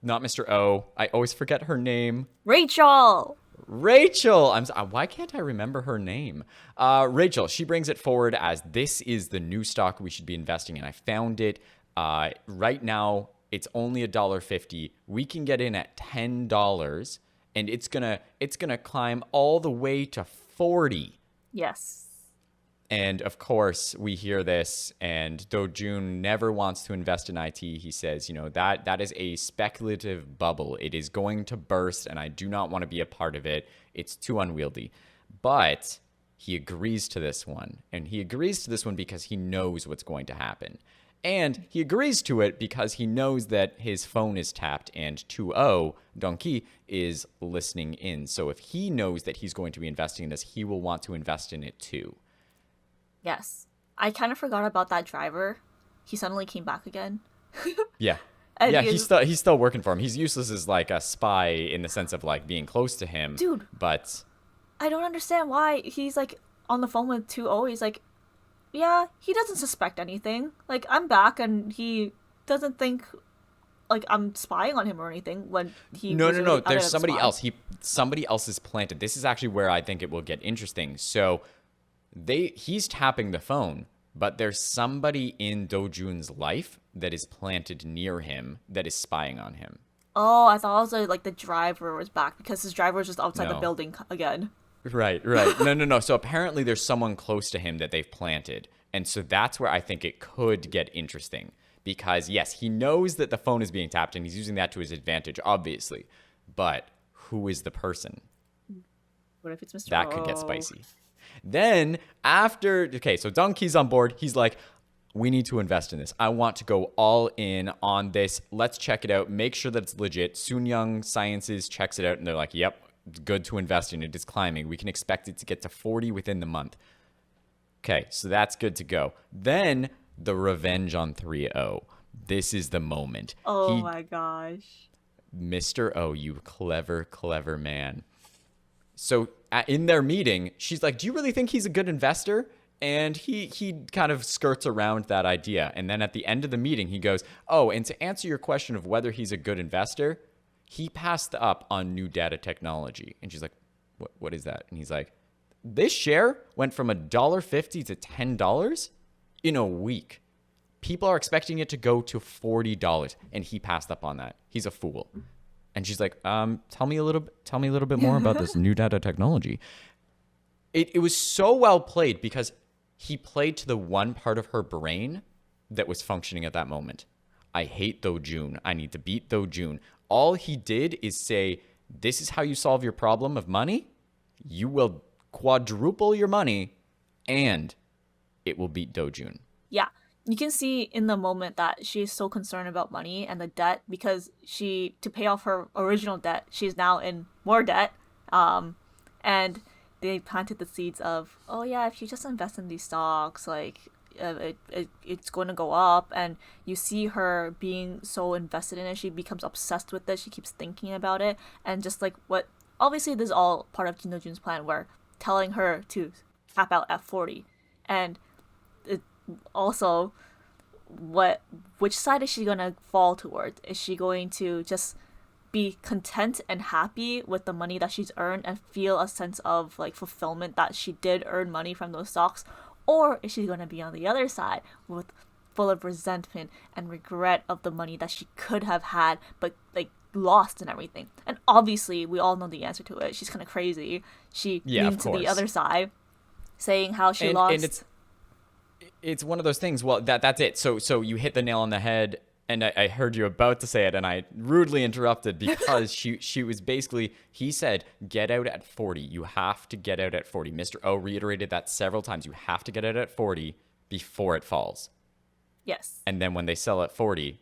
Mr. O. I always forget her name. Rachel. Why can't I remember her name? Rachel, she brings it forward as this is the new stock we should be investing in. I found it. Right now, it's only $1.50. We can get in at $10, and it's gonna climb all the way to 40. Yes. And of course, we hear this, and Do Jun never wants to invest in IT. He says, that is a speculative bubble. It is going to burst, and I do not want to be a part of it. It's too unwieldy. But he agrees to this one, and he agrees to this one because he knows what's going to happen. And he agrees to it because he knows that his phone is tapped and 2-0, Donkey, is listening in. So if he knows that he's going to be investing in this, he will want to invest in it too. Yes. I kind of forgot about that driver. He suddenly came back again. Yeah. He's still working for him. He's useless as like a spy in the sense of like being close to him. Dude. But I don't understand why he's like on the phone with 2-0. He's like, yeah, he doesn't suspect anything. Like, I'm back and he doesn't think like I'm spying on him or anything when he No. There's somebody else. Somebody else is planted. This is actually where I think it will get interesting. So he's tapping the phone, but there's somebody in Do Jun's life that is planted near him that is spying on him. Oh, I thought also like the driver was back because his driver was just outside the building again. Right. No. So apparently there's someone close to him that they've planted. And so that's where I think it could get interesting. Because yes, he knows that the phone is being tapped and he's using that to his advantage, obviously. But who is the person? What if it's Mr. That could get spicy. Then so Donkey's on board. He's like, we need to invest in this. I want to go all in on this. Let's check it out. Make sure that it's legit. Soonyang Sciences checks it out, and they're like, yep, it's good to invest in. It is climbing. We can expect it to get to 40 within the month. Okay, so that's good to go. Then the revenge on 3-0. This is the moment. Oh my gosh. Mr. O, you clever, clever man. So in their meeting, she's like, do you really think he's a good investor? And he kind of skirts around that idea. And then at the end of the meeting, he goes, oh, and to answer your question of whether he's a good investor, he passed up on new data technology. And she's like, what is that? And he's like, this share went from $1.50 to $10 in a week. People are expecting it to go to $40, and he passed up on that. He's a fool. And she's like, tell me a little bit more about this new data technology. It was so well played because he played to the one part of her brain that was functioning at that moment. I hate Do Jun. I need to beat Do Jun. All he did is say, this is how you solve your problem of money. You will quadruple your money, and it will beat Do Jun. Yeah. You can see in the moment that she's so concerned about money and the debt because to pay off her original debt, she's now in more debt. And they planted the seeds of, oh yeah, if you just invest in these stocks, like it's going to go up. And you see her being so invested in it, she becomes obsessed with it. She keeps thinking about it, and just like obviously this is all part of Jin Do Jun's plan, where telling her to cap out at 40, and it also which side is she gonna fall towards? Is she going to just be content and happy with the money that she's earned and feel a sense of like fulfillment that she did earn money from those stocks, or is she going to be on the other side with full of resentment and regret of the money that she could have had but like lost and everything? And obviously we all know the answer to it. She's kind of crazy. She leaned to the other side, saying how she lost. And it's one of those things. Well, that's it. So you hit the nail on the head. And I heard you about to say it, and I rudely interrupted because she was basically, he said, get out at 40. You have to get out at 40. Mr. O reiterated that several times. You have to get out at 40 before it falls. Yes. And then when they sell at 40,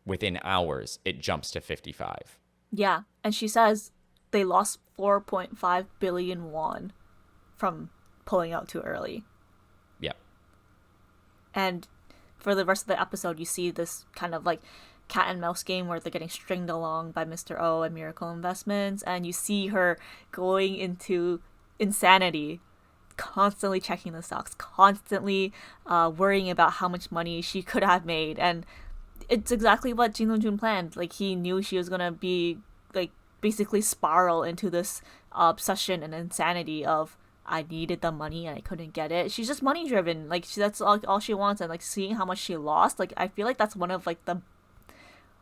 within hours, it jumps to 55. Yeah. And she says they lost 4.5 billion won from pulling out too early. Yeah. And for the rest of the episode, you see this kind of like cat and mouse game where they're getting stringed along by Mr. O and Miracle Investments, and you see her going into insanity, constantly checking the stocks, constantly worrying about how much money she could have made. And it's exactly what Jin Do Jun planned. Like, he knew she was gonna be like basically spiral into this obsession and insanity of, I needed the money and I couldn't get it. She's just money driven. Like, that's all she wants. And like seeing how much she lost, like I feel like that's one of like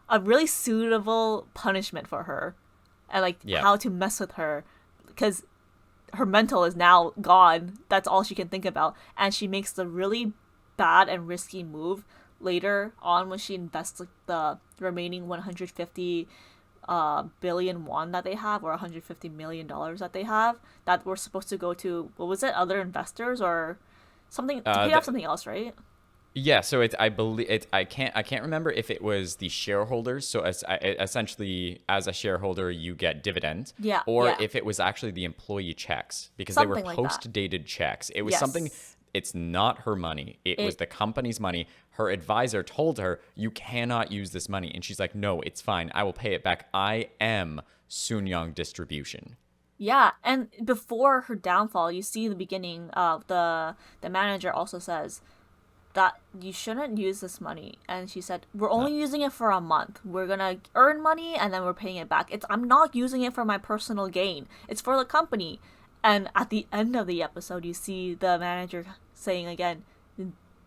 a really suitable punishment for her, and like how to mess with her, because her mental is now gone. That's all she can think about, and she makes the really bad and risky move later on when she invests like the remaining 150 billion won that they have, or 150 million dollars that they have, that were supposed to go to, what was it, other investors or something, to pay off something else, right? Yeah, so I believe I can't remember if it was the shareholders. So essentially, as a shareholder, you get dividends. Yeah. Or if it was actually the employee checks, because something they were like post-dated checks. It was something. It's not her money. It was the company's money. Her advisor told her, you cannot use this money. And she's like, no, it's fine. I will pay it back. I am Soonyang Distribution. Yeah, and before her downfall, you see the beginning of the manager also says that you shouldn't use this money. And she said, we're only using it for a month. We're going to earn money and then we're paying it back. I'm not using it for my personal gain. It's for the company. And at the end of the episode, you see the manager saying again,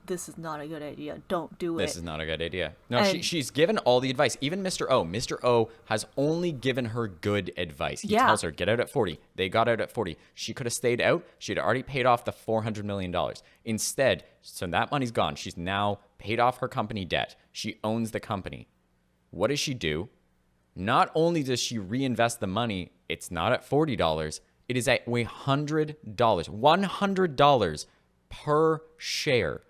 this is not a good idea. Don't do it. This is not a good idea. No, she's given all the advice. Even Mr. O. Mr. O has only given her good advice. He tells her, get out at 40. They got out at 40. She could have stayed out. She'd already paid off the $400 million. Instead, so that money's gone. She's now paid off her company debt. She owns the company. What does she do? Not only does she reinvest the money, it's not at $40. It is at $100. $100 per share.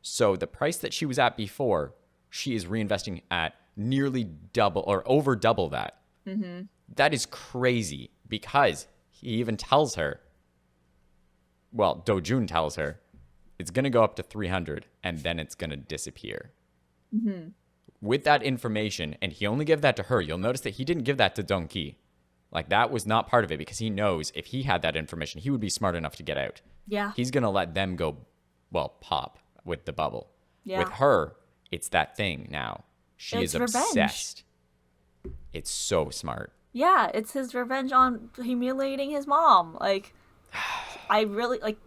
So the price that she was at before, she is reinvesting at nearly double or over double that. Mm-hmm. That is crazy because he even tells her, well, Do Jun tells her, it's going to go up to 300 and then it's going to disappear. Mm-hmm. With that information, and he only gave that to her, you'll notice that he didn't give that to Dong Ki. Like, that was not part of it because he knows if he had that information, he would be smart enough to get out. Yeah. He's going to let them go, well, pop with the bubble. Yeah. With her, it's that thing now. She It's is revenge. obsessed. It's so smart. Yeah, it's his revenge on humiliating his mom. Like, I really, like,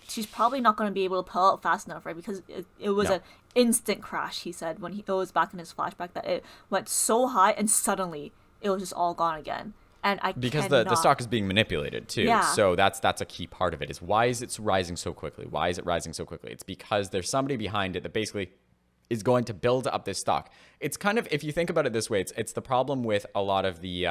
she's probably not going to be able to pull out fast enough, right? Because it was an instant crash, he said, when it was back in his flashback, that it went so high and suddenly it was just all gone again. And because the stock is being manipulated too. Yeah. So that's a key part of it is why is it rising so quickly? Why is it rising so quickly? It's because there's somebody behind it that basically is going to build up this stock. It's kind of, if you think about it this way, it's the problem with a lot of the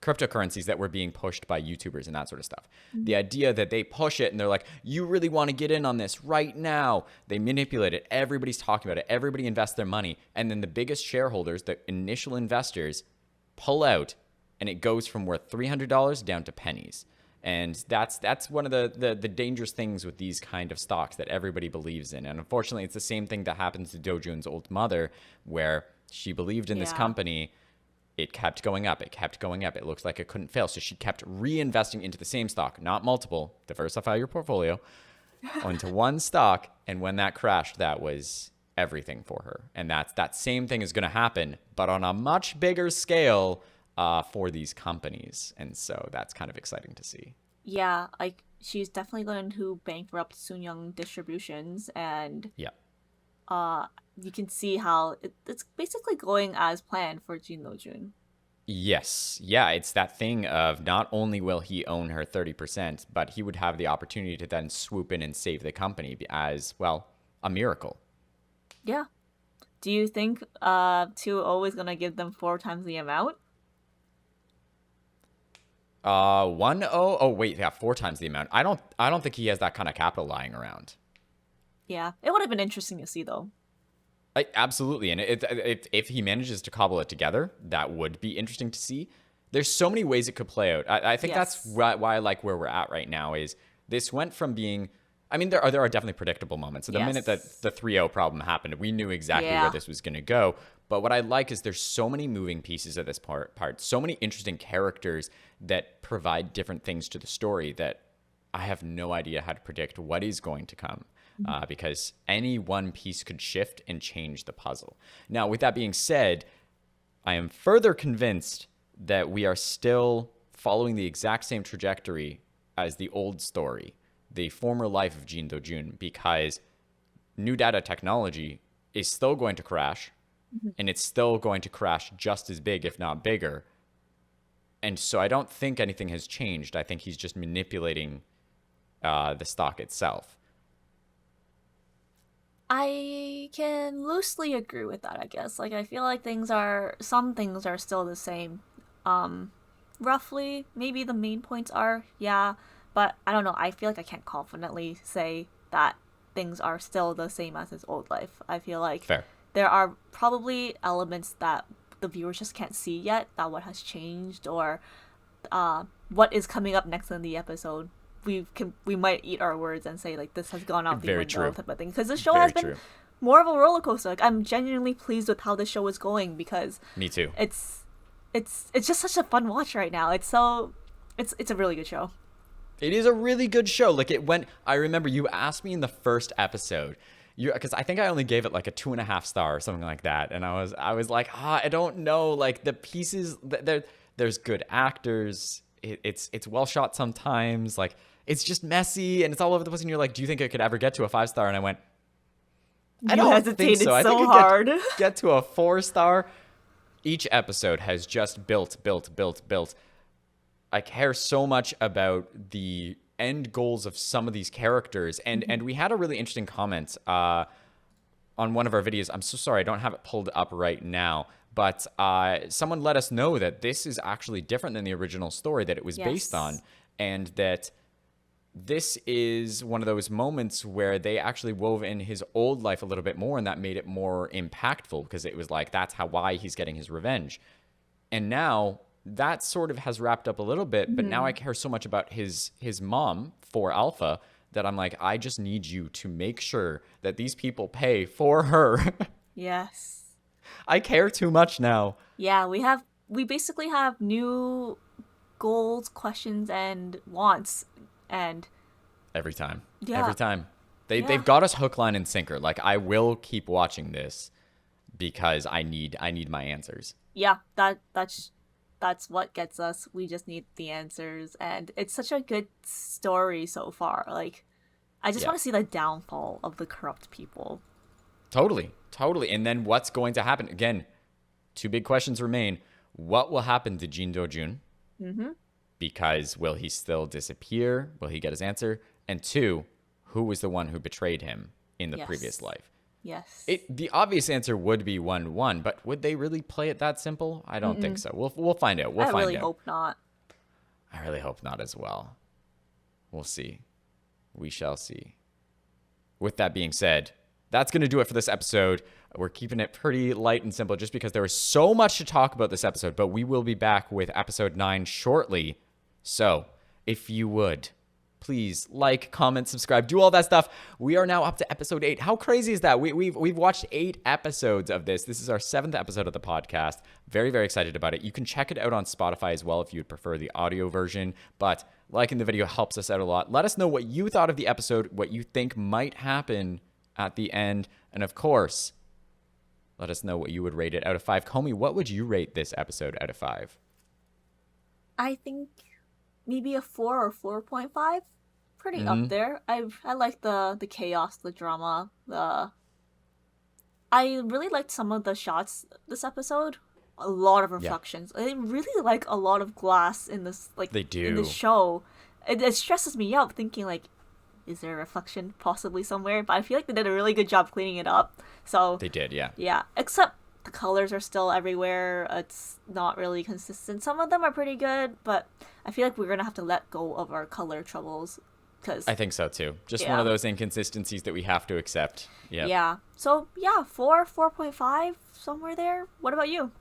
cryptocurrencies that were being pushed by YouTubers and that sort of stuff. Mm-hmm. The idea that they push it and they're like, you really want to get in on this right now. They manipulate it. Everybody's talking about it. Everybody invests their money. And then the biggest shareholders, the initial investors, pull out and it goes from worth $300 down to pennies. And that's one of the dangerous things with these kind of stocks that everybody believes in. And unfortunately, it's the same thing that happens to Do Jun's old mother, where she believed in this company. It kept going up. It kept going up. It looked like it couldn't fail. So she kept reinvesting into the same stock, not multiple. Diversify your portfolio into one stock. And when that crashed, that was everything for her. And that same thing is going to happen, but on a much bigger scale for these companies. And so that's kind of exciting to see. Yeah, like she's definitely going to bankrupt Soonyang Distributions, and you can see how it's basically going as planned for Jin Do Jun. Yes. Yeah, it's that thing of not only will he own her 30%, but he would have the opportunity to then swoop in and save the company as, well, a miracle. Yeah. Do you think 2-0 is going to give them 4 times the amount? 1-0. Oh wait, yeah, 4 times the amount. I don't think he has that kind of capital lying around. Yeah, it would have been interesting to see though. Absolutely, and if he manages to cobble it together, that would be interesting to see. There's so many ways it could play out. I think that's why I like where we're at right now. Is this went from being, I mean, there are definitely predictable moments. So the minute that the 3-0 problem happened, we knew exactly where this was going to go. But what I like is there's so many moving pieces of this part, so many interesting characters that provide different things to the story that I have no idea how to predict what is going to come. Because any one piece could shift and change the puzzle. Now, with that being said, I am further convinced that we are still following the exact same trajectory as the old story, the former life of Jin Do Jun, because new data technology is still going to crash, and it's still going to crash just as big, if not bigger. And so I don't think anything has changed. I think he's just manipulating the stock itself. I can loosely agree with that, I guess. Like, I feel like some things are still the same. Roughly, maybe the main points are, but I don't know. I feel like I can't confidently say that things are still the same as his old life. I feel like there are probably elements that the viewers just can't see yet, that what has changed or what is coming up next in the episode. We might eat our words and say like this has gone out the window type of thing, because the show has been more of a roller coaster. Like, I'm genuinely pleased with how the show is going, because me too. It's just such a fun watch right now. It's a really good show. It is a really good show. Like, it went. I remember you asked me in the first episode, because I think I only gave it like a 2.5 star or something like that, and I was like, I don't know. Like, the pieces, there's good actors. It's well shot sometimes. Like, it's just messy and it's all over the place. And you're like, do you think it could ever get to a 5 star? And I went, I don't think so. I think it could get to a 4 star. Each episode has just built. I care so much about the end goals of some of these characters. And we had a really interesting comment on one of our videos. I'm so sorry, I don't have it pulled up right now. But someone let us know that this is actually different than the original story that it was based on. And that this is one of those moments where they actually wove in his old life a little bit more, and that made it more impactful because it was like, that's why he's getting his revenge. And now that sort of has wrapped up a little bit, but now I care so much about his mom for Alpha that I'm like, I just need you to make sure that these people pay for her. Yes. I care too much now. Yeah, we basically have new goals, questions, and wants, and Every time. Yeah. Every time. They've got us hook, line, and sinker. Like, I will keep watching this because I need my answers. yeah, that's what gets us. We just need the answers, and it's such a good story so far. Like, I just want to see the downfall of the corrupt people. Totally. And then what's going to happen? Again, two big questions remain. What will happen to Jin Do Jun? Mm-hmm. Because will he still disappear? Will he get his answer? And two, who was the one who betrayed him in the previous life? Yes. The obvious answer would be 1-1, but would they really play it that simple? I don't think so. We'll find out. I really hope not. I really hope not as well. We'll see. We shall see. With that being said, that's going to do it for this episode. We're keeping it pretty light and simple just because there was so much to talk about this episode, but we will be back with episode 9 shortly. So, if you would, please like, comment, subscribe, do all that stuff. We are now up to episode 8. How crazy is that? We've watched 8 episodes of this. This is our 7th episode of the podcast. Very, very excited about it. You can check it out on Spotify as well if you'd prefer the audio version, but liking the video helps us out a lot. Let us know what you thought of the episode, what you think might happen at the end, and of course, let us know what you would rate it out of 5. Qomi, what would you rate this episode out of 5? I think maybe a 4 or 4.5. Pretty up there. I like the chaos, the drama. I really liked some of the shots this episode. A lot of reflections. I really like a lot of glass in this, like, They do. in the show. It stresses me out thinking, like, is there a reflection possibly somewhere? But I feel like they did a really good job cleaning it up. So They did, yeah. yeah, except the colors are still everywhere. It's not really consistent. Some of them are pretty good, but I feel like we're gonna have to let go of our color troubles. I think so too. Just one of those inconsistencies that we have to accept. Yep. Yeah. So yeah, 4.5, somewhere there. What about you?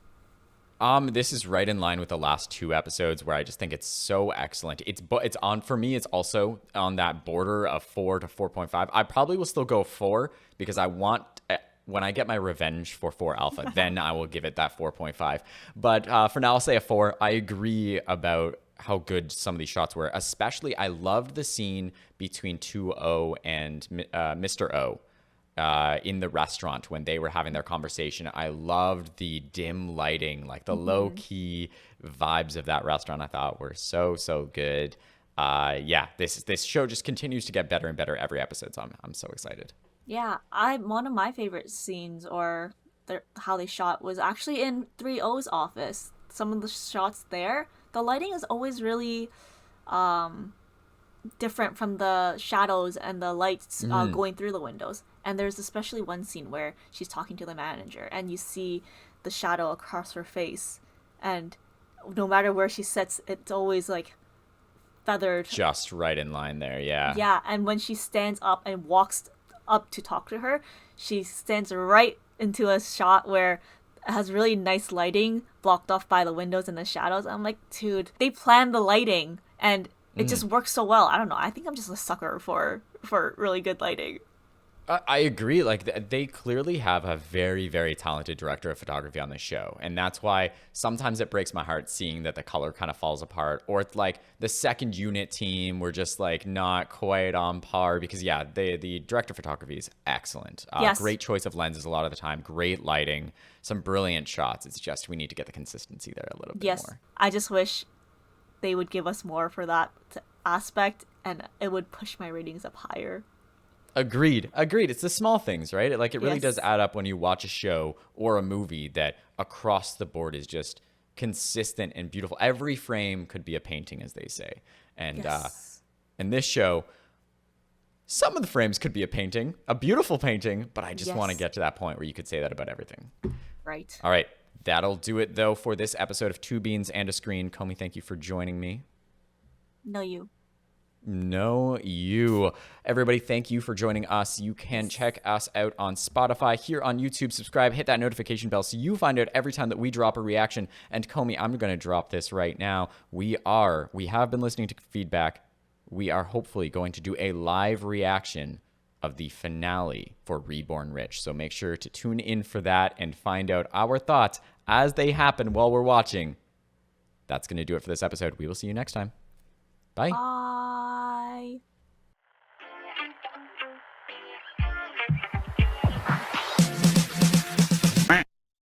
This is right in line with the last 2 episodes where I just think it's so excellent. It's on, for me, it's also on that border of 4 to 4.5. I probably will still go 4 because I want, when I get my revenge for 4 Alpha, then I will give it that 4.5. But for now, I'll say a 4. I agree about how good some of these shots were. Especially, I loved the scene between 2O and Mr. O. In the restaurant when they were having their conversation. I loved the dim lighting, like the low-key vibes of that restaurant. I thought were so good. This show just continues to get better and better every episode, so I'm so excited. Yeah, one of my favorite scenes, or how they shot, was actually in 3O's office. Some of the shots there, the lighting is always really different from the shadows and the lights going through the windows. And there's especially one scene where she's talking to the manager and you see the shadow across her face, and no matter where she sits, it's always like feathered. Just right in line there, yeah. Yeah, and when she stands up and walks up to talk to her, she stands right into a shot where it has really nice lighting blocked off by the windows and the shadows. I'm like, dude, they planned the lighting and it just works so well. I don't know. I think I'm just a sucker for really good lighting. I agree. Like, they clearly have a very, very talented director of photography on this show. And that's why sometimes it breaks my heart seeing that the color kind of falls apart. Or it's like the second unit team were just like not quite on par because, the director of photography is excellent. Yes. Great choice of lenses a lot of the time. Great lighting. Some brilliant shots. It's just we need to get the consistency there a little bit more. I just wish they would give us more for that aspect, and it would push my ratings up higher. Agreed. It's the small things, right? Like, it really does add up when you watch a show or a movie that across the board is just consistent and beautiful. Every frame could be a painting, as they say. And in this show, some of the frames could be a painting, a beautiful painting, but I just want to get to that point where you could say that about everything. Right. All right. That'll do it, though, for this episode of Two Beans and a Screen. Qomi, thank you for joining me. No, you. No, you. Everybody, thank you for joining us. You can check us out on Spotify, here on YouTube. Subscribe, hit that notification bell so you find out every time that we drop a reaction. And Qomi, I'm going to drop this right now. We have been listening to feedback. We are hopefully going to do a live reaction of the finale for Reborn Rich. So make sure to tune in for that and find out our thoughts as they happen while we're watching. That's going to do it for this episode. We will see you next time. Bye.